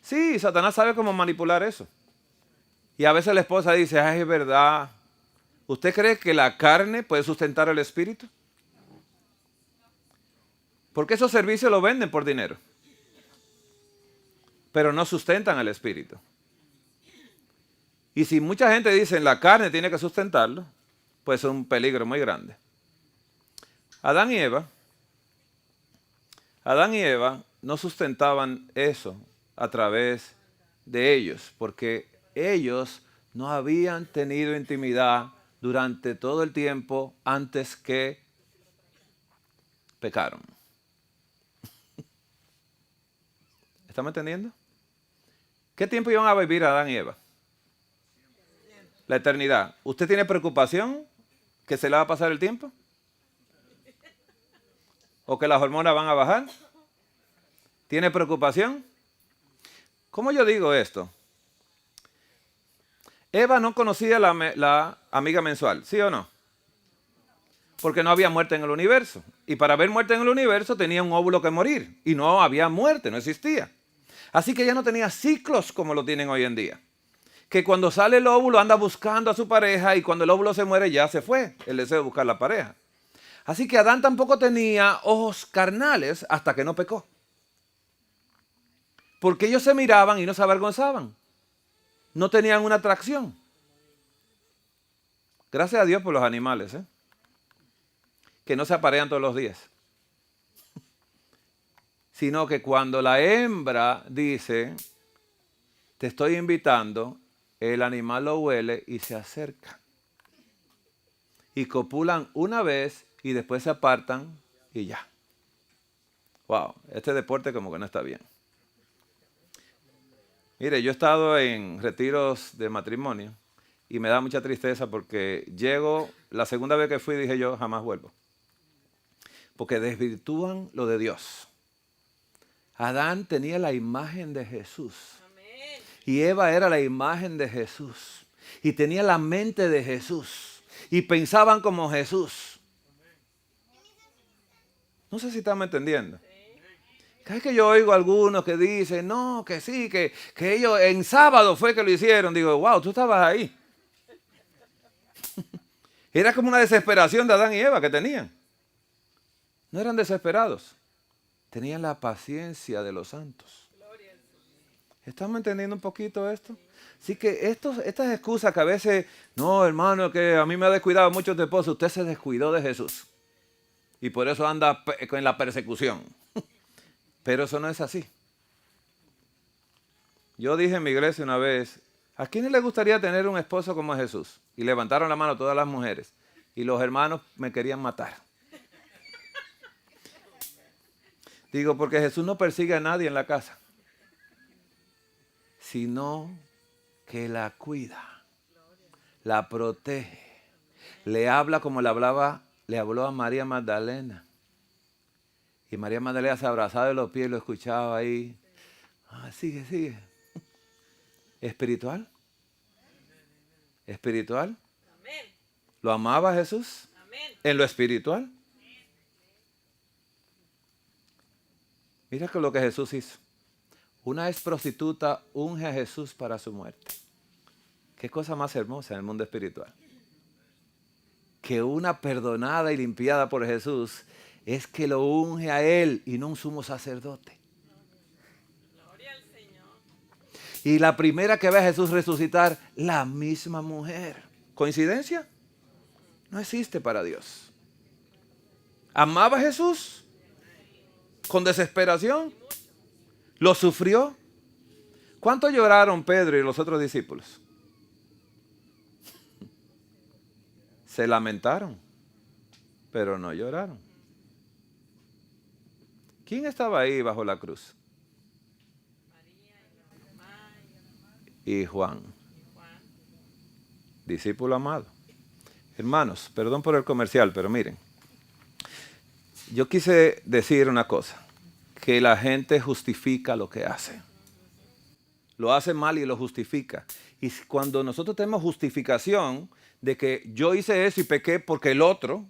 Sí, Satanás sabe cómo manipular eso. Y a veces la esposa dice, ay, es verdad. ¿Usted cree que la carne puede sustentar el espíritu? Porque esos servicios los venden por dinero. Pero no sustentan el espíritu. Y si mucha gente dice la carne tiene que sustentarlo, pues es un peligro muy grande. Adán y Eva no sustentaban eso a través de ellos, porque ellos no habían tenido intimidad durante todo el tiempo antes que pecaron. ¿Estamos entendiendo? ¿Qué tiempo iban a vivir Adán y Eva? La eternidad. ¿Usted tiene preocupación que se le va a pasar el tiempo? ¿O que las hormonas van a bajar? ¿Tiene preocupación? ¿Cómo yo digo esto? Eva no conocía la amiga mensual, ¿sí o no? Porque no había muerte en el universo. Y para haber muerte en el universo tenía un óvulo que morir. Y no había muerte, no existía. Así que ella no tenía ciclos como lo tienen hoy en día. Que cuando sale el óvulo anda buscando a su pareja y cuando el óvulo se muere ya se fue el deseo de buscar la pareja. Así que Adán tampoco tenía ojos carnales hasta que no pecó. Porque ellos se miraban y no se avergonzaban. No tenían una atracción. Gracias a Dios por los animales, ¿eh? Que no se aparean todos los días. Sino que cuando la hembra dice, te estoy invitando, el animal lo huele y se acerca. Y copulan una vez y después se apartan y ya. Wow, este deporte como que no está bien. Mire, yo he estado en retiros de matrimonio y me da mucha tristeza porque llego, la segunda vez que fui dije yo, jamás vuelvo. Porque desvirtúan lo de Dios. Adán tenía la imagen de Jesús. Amén. Y Eva era la imagen de Jesús. Y tenía la mente de Jesús. Y pensaban como Jesús. No sé si están entendiendo. Cada vez que yo oigo a algunos que dicen, no, que sí, que ellos en sábado fue que lo hicieron. Digo, wow, tú estabas ahí. Era como una desesperación de Adán y Eva que tenían. No eran desesperados. Tenían la paciencia de los santos. ¿Estamos entendiendo un poquito esto? Así que estas excusas que a veces, no, hermano, que a mí me ha descuidado mucho tu esposo, usted se descuidó de Jesús. Y por eso anda en la persecución. Pero eso no es así. Yo dije en mi iglesia una vez, ¿a quién le gustaría tener un esposo como Jesús? Y levantaron la mano todas las mujeres. Y los hermanos me querían matar. Digo, porque Jesús no persigue a nadie en la casa, sino que la cuida, la protege, le habla como le habló a María Magdalena. Y María Magdalena se abrazaba de los pies y lo escuchaba ahí. Ah, sigue, sigue. ¿Espiritual? ¿Espiritual? Amén. ¿Lo amaba Jesús? Amén. ¿En lo espiritual? Mira que lo que Jesús hizo. Una ex prostituta unge a Jesús para su muerte. Qué cosa más hermosa en el mundo espiritual. Que una perdonada y limpiada por Jesús es que lo unge a él y no un sumo sacerdote. Gloria al Señor. Y la primera que ve a Jesús resucitar, la misma mujer. ¿Coincidencia? No existe para Dios. ¿Amaba a Jesús? ¿Con desesperación? ¿Lo sufrió? ¿Cuánto lloraron Pedro y los otros discípulos? Se lamentaron, pero no lloraron. ¿Quién estaba ahí bajo la cruz? Y Juan, discípulo amado. Hermanos, perdón por el comercial, pero miren. Yo quise decir una cosa, que la gente justifica lo que hace. Lo hace mal y lo justifica. Y cuando nosotros tenemos justificación de que yo hice eso y pequé porque el otro,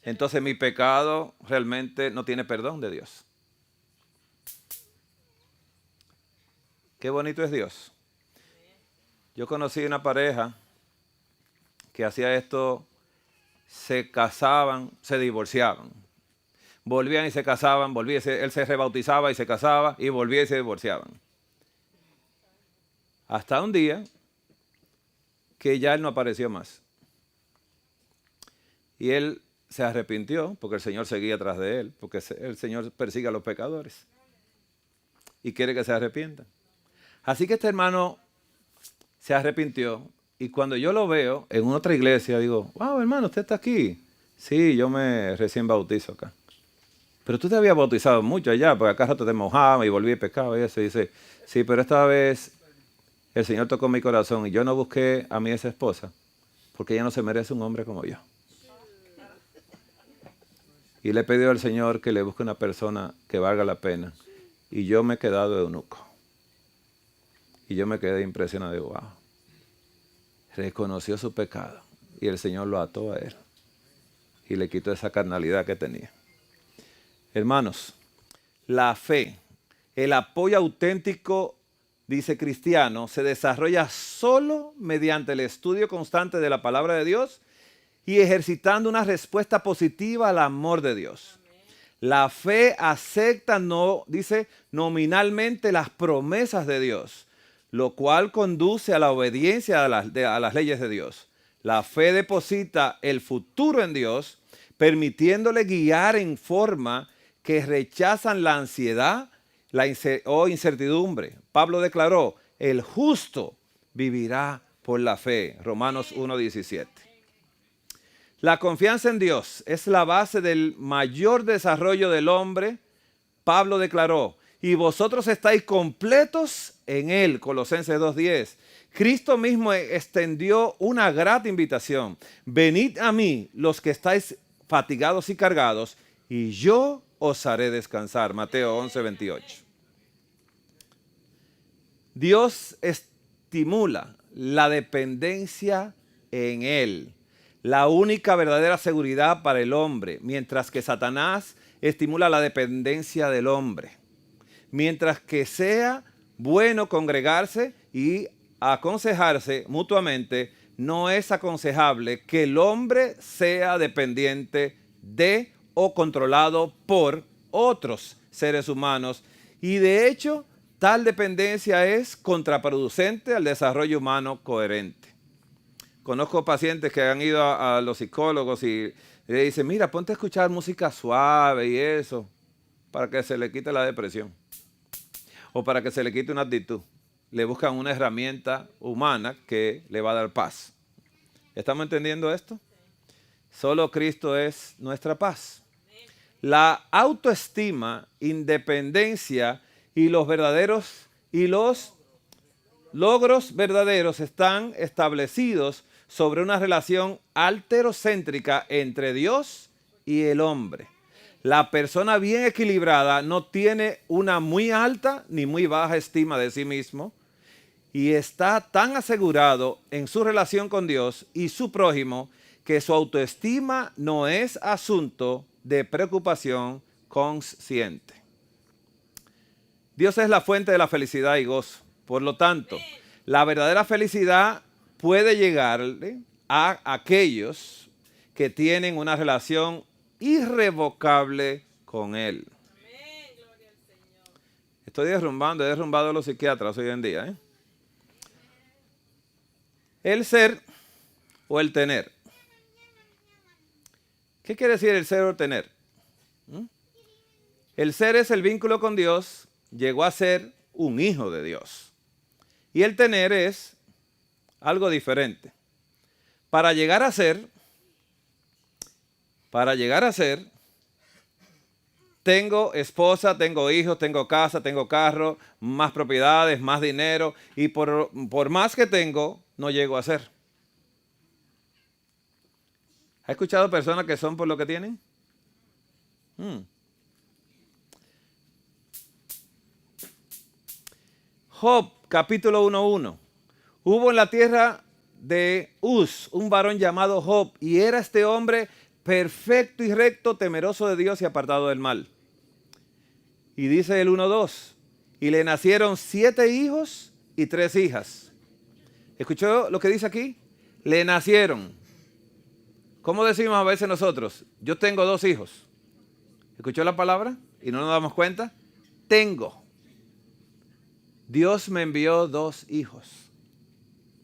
entonces mi pecado realmente no tiene perdón de Dios. Qué bonito es Dios. Yo conocí una pareja que hacía esto, se casaban, se divorciaban. Volvían y se casaban, él se rebautizaba y se casaba y volvía y se divorciaban. Hasta un día que ya él no apareció más. Y él se arrepintió porque el Señor seguía atrás de él, porque el Señor persigue a los pecadores y quiere que se arrepientan. Así que este hermano se arrepintió y cuando yo lo veo en otra iglesia digo, wow, hermano, ¿usted está aquí? Sí, yo me recién bautizo acá. Pero tú te habías bautizado mucho allá, porque acá rato te mojaba y volví y pecaba y eso. Y dice, sí, pero esta vez el Señor tocó mi corazón y yo no busqué a mi esa esposa porque ella no se merece un hombre como yo. Y le he pedido al Señor que le busque una persona que valga la pena. Y yo me he quedado eunuco. Y yo me quedé impresionado de wow. Reconoció su pecado y el Señor lo ató a él. Y le quitó esa carnalidad que tenía. Hermanos, la fe, el apoyo auténtico, dice cristiano, se desarrolla solo mediante el estudio constante de la palabra de Dios y ejercitando una respuesta positiva al amor de Dios. La fe acepta, no, dice, nominalmente las promesas de Dios, lo cual conduce a la obediencia a las leyes de Dios. La fe deposita el futuro en Dios, permitiéndole guiar en forma que rechazan la ansiedad o incertidumbre. Pablo declaró, el justo vivirá por la fe. Romanos 1:17. La confianza en Dios es la base del mayor desarrollo del hombre. Pablo declaró, y vosotros estáis completos en Él, Colosenses 2:10. Cristo mismo extendió una grata invitación. Venid a mí los que estáis fatigados y cargados, y yo os haré descansar. Mateo 11:28. Dios estimula la dependencia en Él, la única verdadera seguridad para el hombre, mientras que Satanás estimula la dependencia del hombre. Mientras que sea bueno congregarse y aconsejarse mutuamente, no es aconsejable que el hombre sea dependiente de o controlado por otros seres humanos. Y de hecho, tal dependencia es contraproducente al desarrollo humano coherente. Conozco pacientes que han ido a los psicólogos y le dicen, mira, ponte a escuchar música suave y eso, para que se le quite la depresión o para que se le quite una actitud. Le buscan una herramienta humana que le va a dar paz. ¿Estamos entendiendo esto? Solo Cristo es nuestra paz. La autoestima, independencia y los logros verdaderos están establecidos sobre una relación alterocéntrica entre Dios y el hombre. La persona bien equilibrada no tiene una muy alta ni muy baja estima de sí mismo y está tan asegurado en su relación con Dios y su prójimo que su autoestima no es asunto de preocupación consciente. Dios es la fuente de la felicidad y gozo. Por lo tanto, la verdadera felicidad puede llegarle a aquellos que tienen una relación irrevocable con Él. Amén, gloria al Señor. Estoy he derrumbado a los psiquiatras hoy en día. El ser o el tener. ¿Qué quiere decir el ser o el tener? El ser es el vínculo con Dios, llegó a ser un hijo de Dios. Y el tener es algo diferente. Para llegar a ser, tengo esposa, tengo hijos, tengo casa, tengo carro, más propiedades, más dinero, y por más que tengo, no llego a ser. ¿Ha escuchado personas que son por lo que tienen? Job, capítulo 1:1. Hubo en la tierra de Uz un varón llamado Job, y era este hombre perfecto y recto, temeroso de Dios y apartado del mal. Y dice el 1:2, y le nacieron 7 hijos y 3 hijas. ¿Escuchó lo que dice aquí? Le nacieron. ¿Cómo decimos a veces nosotros? Yo tengo 2 hijos. ¿Escuchó la palabra? Y no nos damos cuenta. Tengo. Dios me envió 2 hijos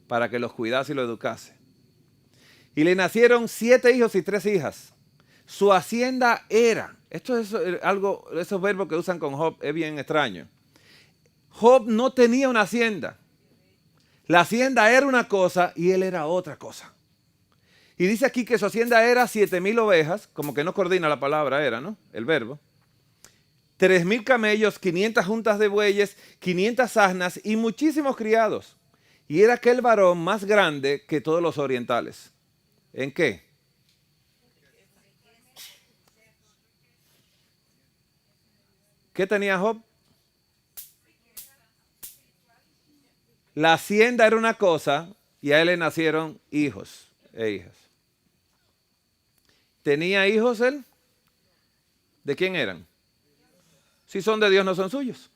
para que los cuidase y los educase. Y le nacieron 7 hijos y 3 hijas. Su hacienda era, esto es algo, esos verbos que usan con Job es bien extraño. Job no tenía una hacienda. La hacienda era una cosa y él era otra cosa. Y dice aquí que su hacienda era 7,000 ovejas, como que no coordina la palabra era, ¿no? El verbo. 3,000 camellos, 500 juntas de bueyes, 500 asnas y muchísimos criados. Y era aquel varón más grande que todos los orientales. ¿En qué? ¿Qué tenía Job? La hacienda era una cosa y a él le nacieron hijos e hijas. ¿Tenía hijos él? ¿De quién eran? Si son de Dios, no son suyos.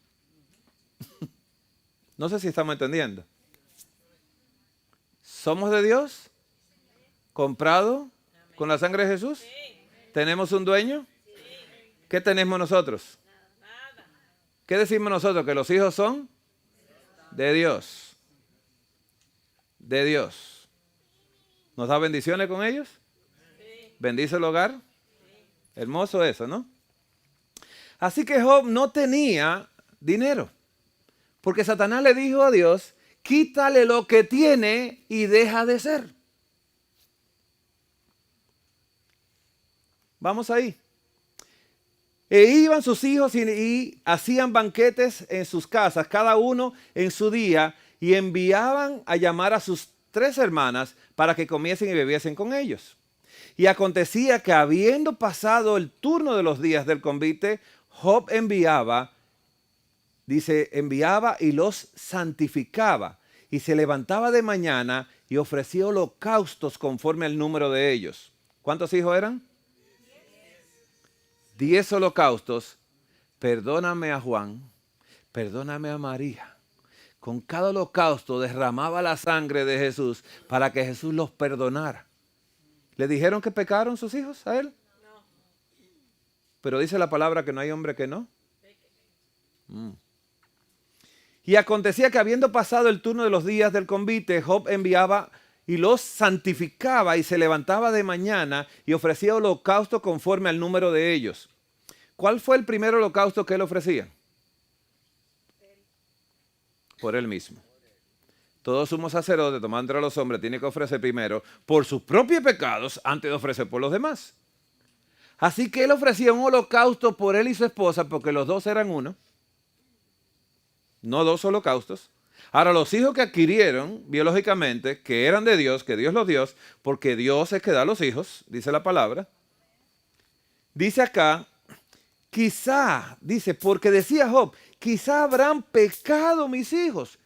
No sé si estamos entendiendo. ¿Somos de Dios? ¿Comprado con la sangre de Jesús? ¿Tenemos un dueño? ¿Qué tenemos nosotros? Nada. ¿Qué decimos nosotros? Que los hijos son de Dios. De Dios. ¿Nos da bendiciones con ellos? Sí. ¿Bendice el hogar? Hermoso eso, ¿no? Así que Job no tenía dinero. Porque Satanás le dijo a Dios, quítale lo que tiene y deja de ser. Vamos ahí. E iban sus hijos y hacían banquetes en sus casas, cada uno en su día, y enviaban a llamar a sus 3 hermanas para que comiesen y bebiesen con ellos. Y acontecía que habiendo pasado el turno de los días del convite, Job enviaba y los santificaba, y se levantaba de mañana y ofrecía holocaustos conforme al número de ellos. ¿Cuántos hijos eran? 10 holocaustos. Perdóname a Juan, perdóname a María. Con cada holocausto derramaba la sangre de Jesús para que Jesús los perdonara. ¿Le dijeron que pecaron sus hijos a él? No. Pero dice la palabra que no hay hombre que no. Y acontecía que habiendo pasado el turno de los días del convite, Job enviaba y los santificaba y se levantaba de mañana y ofrecía holocausto conforme al número de ellos. ¿Cuál fue el primer holocausto que él ofrecía? Por él mismo. Todo sumo sacerdote, tomando a los hombres, tiene que ofrecer primero por sus propios pecados antes de ofrecer por los demás. Así que él ofrecía un holocausto por él y su esposa porque los dos eran uno. No 2 holocaustos. Ahora los hijos que adquirieron biológicamente, que eran de Dios, que Dios los dio, porque Dios es que da los hijos, dice la palabra. Dice acá, quizá, dice, porque decía Job, quizá habrán pecado mis hijos.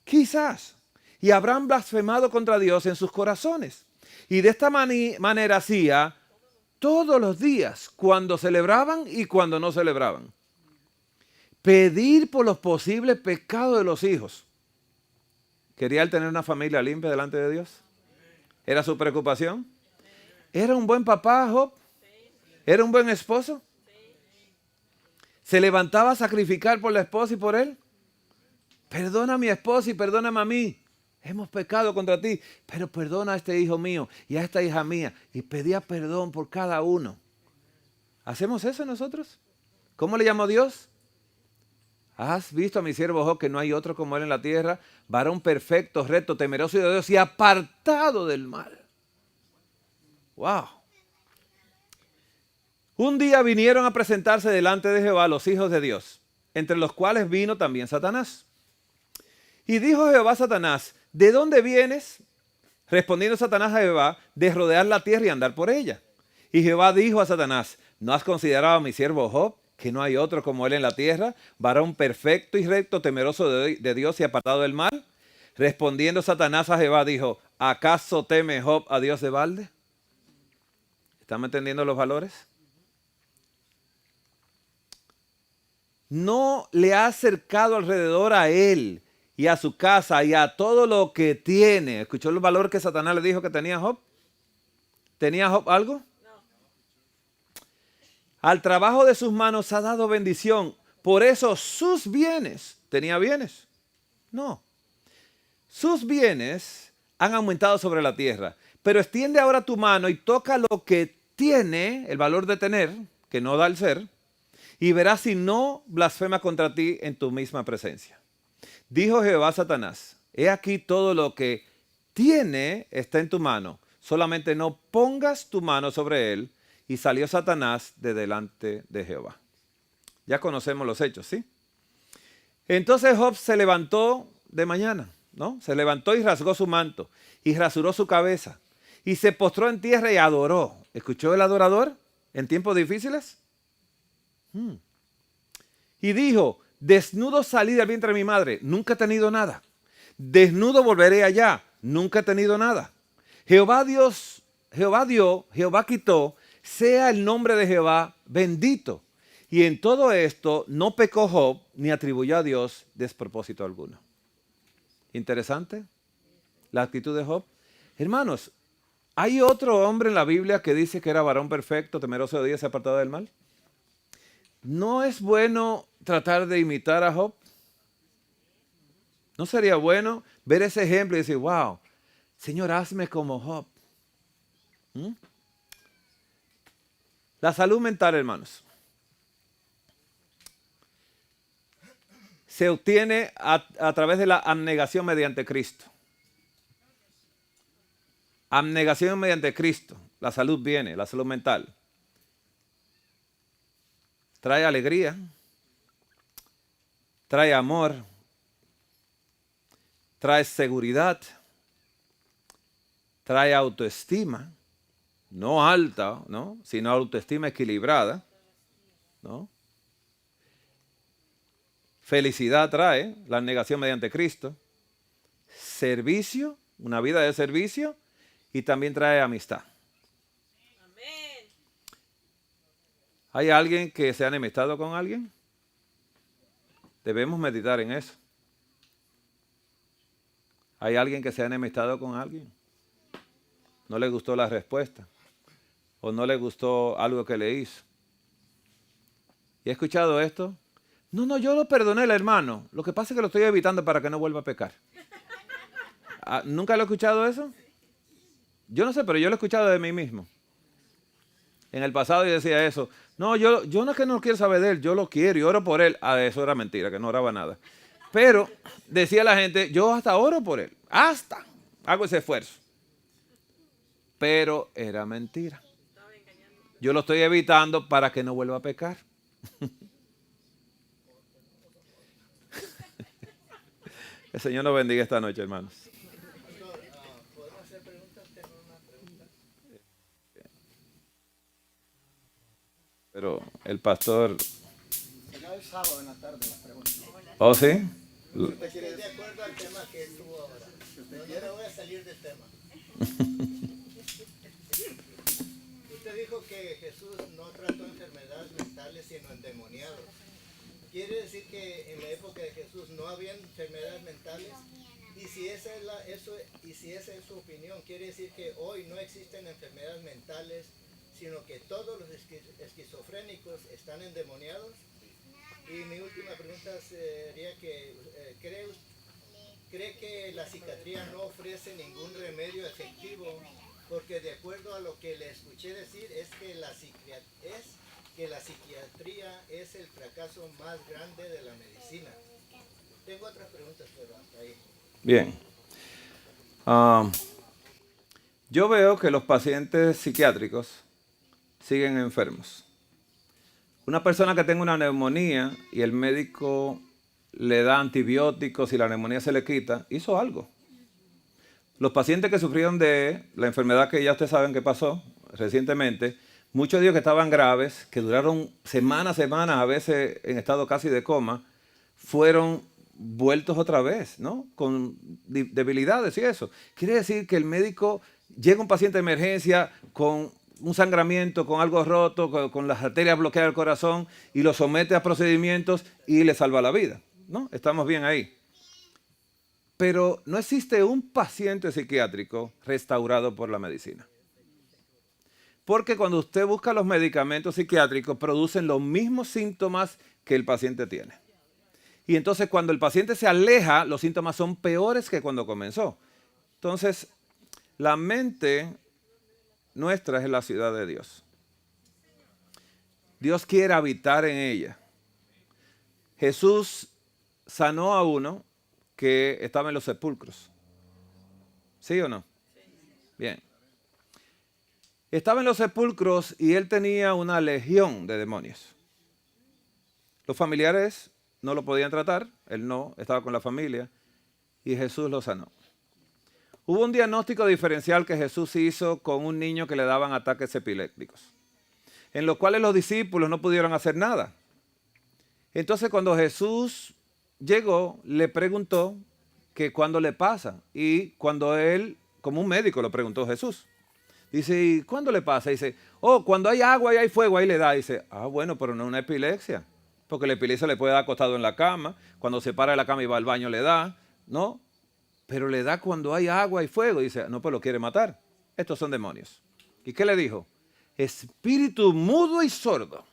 Quizás. Y habrán blasfemado contra Dios en sus corazones. Y de esta manera hacía todos los días, cuando celebraban y cuando no celebraban. Pedir por los posibles pecados de los hijos. ¿Quería él tener una familia limpia delante de Dios? ¿Era su preocupación? ¿Era un buen papá, Job? ¿Era un buen esposo? ¿Se levantaba a sacrificar por la esposa y por él? Perdona a mi esposa y perdóname a mí. Hemos pecado contra ti, pero perdona a este hijo mío y a esta hija mía. Y pedía perdón por cada uno. ¿Hacemos eso nosotros? ¿Cómo le llamó Dios? ¿Has visto a mi siervo Job, que no hay otro como él en la tierra? Varón perfecto, recto, temeroso de Dios y apartado del mal. ¡Wow! Un día vinieron a presentarse delante de Jehová los hijos de Dios, entre los cuales vino también Satanás. Y dijo Jehová a Satanás, ¿de dónde vienes? Respondiendo Satanás a Jehová, de rodear la tierra y andar por ella. Y Jehová dijo a Satanás, ¿no has considerado a mi siervo Job, que no hay otro como él en la tierra, varón perfecto y recto, temeroso de Dios y apartado del mal? Respondiendo Satanás a Jehová, dijo, ¿acaso teme Job a Dios de balde? ¿Están entendiendo los valores? No le ha acercado alrededor a él y a su casa y a todo lo que tiene. ¿Escuchó el valor que Satanás le dijo que tenía Job? ¿Tenía Job algo? Al trabajo de sus manos ha dado bendición. Por eso sus bienes, ¿tenía bienes? No. Sus bienes han aumentado sobre la tierra. Pero extiende ahora tu mano y toca lo que tiene, el valor de tener, que no da el ser, y verás si no blasfema contra ti en tu misma presencia. Dijo Jehová a Satanás, he aquí todo lo que tiene está en tu mano. Solamente no pongas tu mano sobre él. Y salió Satanás de delante de Jehová. Ya conocemos los hechos, ¿sí? Entonces Job se levantó de mañana, ¿no? Se levantó y rasgó su manto y rasuró su cabeza y se postró en tierra y adoró. ¿Escuchó el adorador en tiempos difíciles? Y dijo, desnudo salí del vientre de mi madre, nunca he tenido nada. Desnudo volveré allá, nunca he tenido nada. Jehová dio, Jehová quitó, sea el nombre de Jehová bendito. Y en todo esto no pecó Job ni atribuyó a Dios despropósito alguno. Interesante la actitud de Job. Hermanos, ¿Hay otro hombre en la Biblia que dice que era varón perfecto, temeroso de Dios y apartado del mal? ¿No es bueno tratar de imitar a Job? ¿No sería bueno ver ese ejemplo y decir, wow, Señor, hazme como Job? ¿Mm? La salud mental, hermanos, se obtiene a través de la abnegación mediante Cristo. Abnegación mediante Cristo. La salud viene, la salud mental. Trae alegría, trae amor, trae seguridad, trae autoestima, no alta, ¿no? Sino autoestima equilibrada, ¿no? Felicidad trae, la abnegación mediante Cristo. Servicio, una vida de servicio, y también trae amistad. Amén. ¿Hay alguien que se ha enemistado con alguien? Debemos meditar en eso. ¿Hay alguien que se ha enemistado con alguien? ¿No le gustó la respuesta? ¿O no le gustó algo que le hizo? ¿Y he escuchado esto? No, yo lo perdoné al hermano. Lo que pasa es que lo estoy evitando para que no vuelva a pecar. ¿Nunca lo he escuchado eso? Yo no sé, pero yo lo he escuchado de mí mismo. En el pasado yo decía eso. No, yo no es que no quiero saber de él, yo lo quiero y oro por él. Eso era mentira, que no oraba nada. Pero decía la gente, yo hasta oro por él. Hasta hago ese esfuerzo. Pero era mentira. Yo lo estoy evitando para que no vuelva a pecar. El Señor nos bendiga esta noche, hermanos. ¿Podemos hacer preguntas? Tengo una pregunta. Pero el pastor... Será el sábado en la tarde las preguntas. ¿Oh, sí? ¿Usted quiere de acuerdo al tema que estuvo ahora? Yo no voy a salir del tema. Usted dijo que Jesús no trató enfermedades mentales sino endemoniados. ¿Quiere decir que en la época de Jesús no había enfermedades mentales? Y si esa es su opinión, quiere decir que hoy no existen enfermedades mentales, sino que todos los esquizofrénicos están endemoniados. Y mi última pregunta sería que ¿cree que la psiquiatría no ofrece ningún remedio efectivo? Porque de acuerdo a lo que le escuché decir es que la psiquiatría es el fracaso más grande de la medicina. Tengo otras preguntas, pero hasta ahí. Bien. Yo veo que los pacientes psiquiátricos siguen enfermos. Una persona que tenga una neumonía y el médico le da antibióticos y la neumonía se le quita, hizo algo. Los pacientes que sufrieron de la enfermedad que ya ustedes saben que pasó recientemente, muchos de ellos que estaban graves, que duraron semanas, a veces en estado casi de coma, fueron vueltos otra vez, ¿no? Con debilidades y eso. Quiere decir que el médico llega un paciente de emergencia con un sangramiento, con algo roto, con las arterias bloqueadas del corazón y lo somete a procedimientos y le salva la vida, ¿no? Estamos bien ahí. Pero no existe un paciente psiquiátrico restaurado por la medicina. Porque cuando usted busca los medicamentos psiquiátricos, producen los mismos síntomas que el paciente tiene. Y entonces cuando el paciente se aleja, los síntomas son peores que cuando comenzó. Entonces, la mente nuestra es la ciudad de Dios. Dios quiere habitar en ella. Jesús sanó a uno que estaba en los sepulcros. ¿Sí o no? Bien. Estaba en los sepulcros y él tenía una legión de demonios. Los familiares no lo podían tratar, él no, estaba con la familia y Jesús lo sanó. Hubo un diagnóstico diferencial que Jesús hizo con un niño que le daban ataques epilépticos, en los cuales los discípulos no pudieron hacer nada. Entonces cuando Jesús llegó, le preguntó que cuándo le pasa. Y cuando él, como un médico, lo preguntó Jesús. Dice, ¿y cuándo le pasa? Dice, cuando hay agua y hay fuego, ahí le da. Dice, bueno, pero no es una epilepsia. Porque la epilepsia le puede dar acostado en la cama. Cuando se para de la cama y va al baño le da, ¿no? Pero le da cuando hay agua y fuego. Dice, no, pues lo quiere matar. estos son demonios. ¿Y qué le dijo? Espíritu mudo y sordo,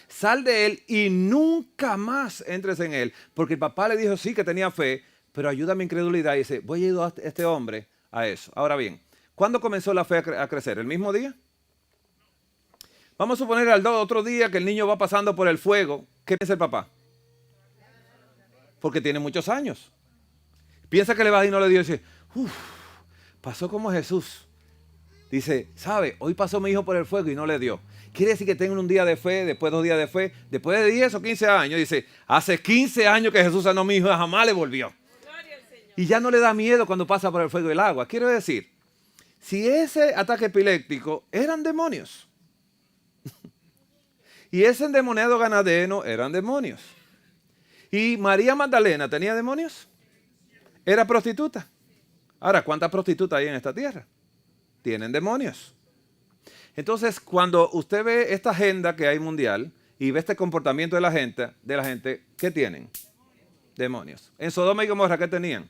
sal de él y nunca más entres en él. Porque el papá le dijo sí que tenía fe, pero ayuda a mi incredulidad. Y dice, voy a ayudar a este hombre a eso. Ahora bien, ¿cuándo comenzó la fe a crecer? ¿El mismo día? Vamos a suponer al otro día que el niño va pasando por el fuego. ¿Qué piensa el papá? Porque tiene muchos años. Piensa que le va a dar y no le dio. Y dice, pasó como Jesús. Dice, ¿sabe? Hoy pasó mi hijo por el fuego y no le dio. Quiere decir que tengo un día de fe, después 2 días de fe, después de 10 o 15 años. Dice, hace 15 años que Jesús sanó a mi hijo y jamás le volvió. Gloria al Señor. Y ya no le da miedo cuando pasa por el fuego y el agua. Quiero decir, si ese ataque epiléptico eran demonios. Y ese endemoniado ganadeno eran demonios. ¿Y María Magdalena tenía demonios? ¿Era prostituta? Ahora, ¿cuántas prostitutas hay en esta tierra? Tienen demonios. Entonces, cuando usted ve esta agenda que hay mundial y ve este comportamiento de la gente, ¿qué tienen? Demonios. En Sodoma y Gomorra, ¿qué tenían?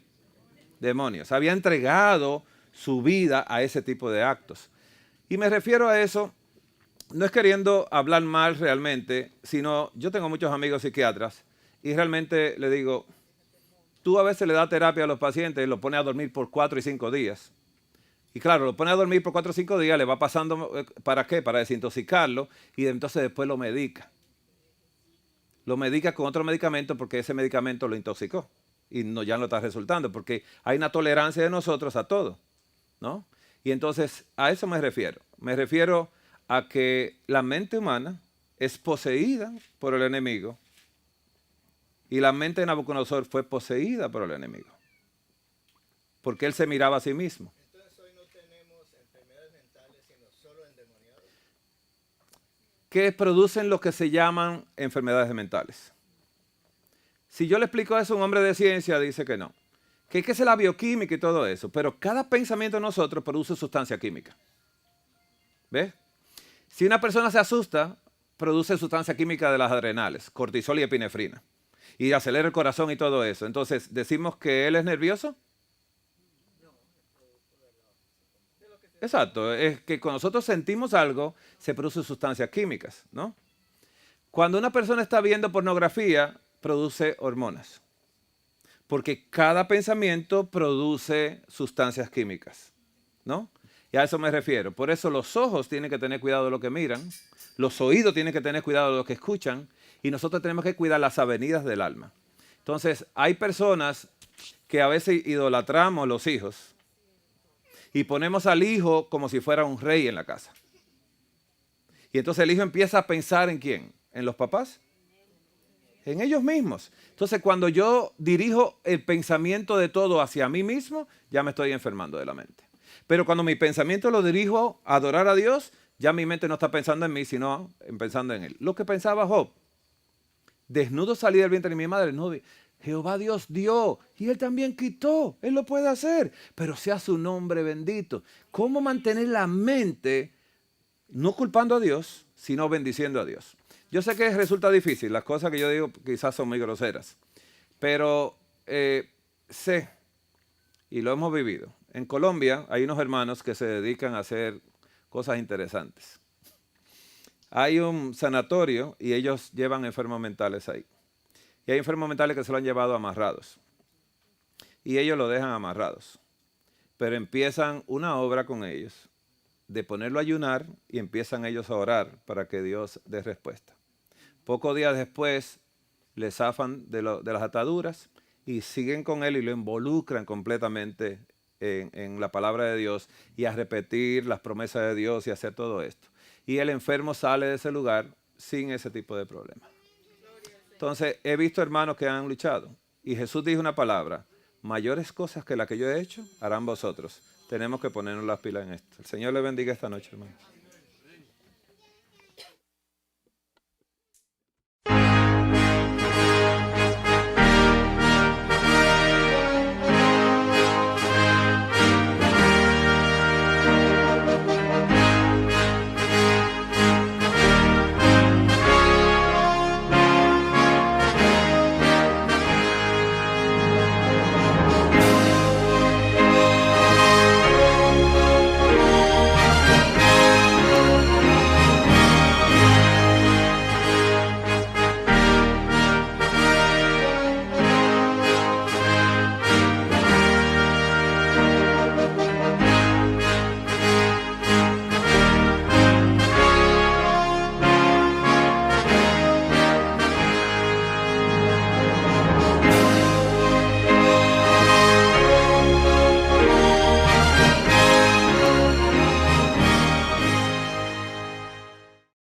Demonios. Había entregado su vida a ese tipo de actos. Y me refiero a eso, no es queriendo hablar mal realmente, sino yo tengo muchos amigos psiquiatras y realmente le digo, tú a veces le das terapia a los pacientes y los pones a dormir por 4 y 5 días. Y claro, lo pone a dormir por 4 o 5 días, le va pasando, ¿para qué? Para desintoxicarlo y entonces después lo medica. Lo medica con otro medicamento porque ese medicamento lo intoxicó y no, ya no está resultando porque hay una tolerancia de nosotros a todo, ¿no? Y entonces a eso me refiero. Me refiero a que la mente humana es poseída por el enemigo y la mente de Nabucodonosor fue poseída por el enemigo porque él se miraba a sí mismo. Que producen lo que se llaman enfermedades mentales. Si yo le explico eso a un hombre de ciencia, dice que no. Que es la bioquímica y todo eso. Pero cada pensamiento de nosotros produce sustancia química. ¿Ves? Si una persona se asusta, produce sustancia química de las adrenales, cortisol y epinefrina. Y acelera el corazón y todo eso. Entonces, ¿decimos que él es nervioso? Exacto, es que cuando nosotros sentimos algo, se producen sustancias químicas, ¿no? Cuando una persona está viendo pornografía, produce hormonas. Porque cada pensamiento produce sustancias químicas, ¿no? Y a eso me refiero. Por eso los ojos tienen que tener cuidado de lo que miran, los oídos tienen que tener cuidado de lo que escuchan, y nosotros tenemos que cuidar las avenidas del alma. Entonces, hay personas que a veces idolatramos los hijos, y ponemos al hijo como si fuera un rey en la casa. Y entonces el hijo empieza a pensar ¿en quién? ¿En los papás? En ellos mismos. Entonces cuando yo dirijo el pensamiento de todo hacia mí mismo, ya me estoy enfermando de la mente. Pero cuando mi pensamiento lo dirijo a adorar a Dios, ya mi mente no está pensando en mí, sino pensando en Él. Lo que pensaba Job. Desnudo salí del vientre de mi madre, no. Jehová Dios dio y Él también quitó. Él lo puede hacer, pero sea su nombre bendito. ¿Cómo mantener la mente no culpando a Dios, sino bendiciendo a Dios? Yo sé que resulta difícil, las cosas que yo digo quizás son muy groseras, pero sé, y lo hemos vivido. En Colombia hay unos hermanos que se dedican a hacer cosas interesantes. Hay un sanatorio y ellos llevan enfermos mentales ahí. Y hay enfermos mentales que se lo han llevado amarrados. Y ellos lo dejan amarrados. Pero empiezan una obra con ellos de ponerlo a ayunar y empiezan ellos a orar para que Dios dé respuesta. Pocos días después le zafan de las ataduras y siguen con él y lo involucran completamente en la palabra de Dios y a repetir las promesas de Dios y hacer todo esto. Y el enfermo sale de ese lugar sin ese tipo de problemas. Entonces, he visto hermanos que han luchado. Y Jesús dijo una palabra, mayores cosas que las que yo he hecho, harán vosotros. Tenemos que ponernos las pilas en esto. El Señor le bendiga esta noche, hermano.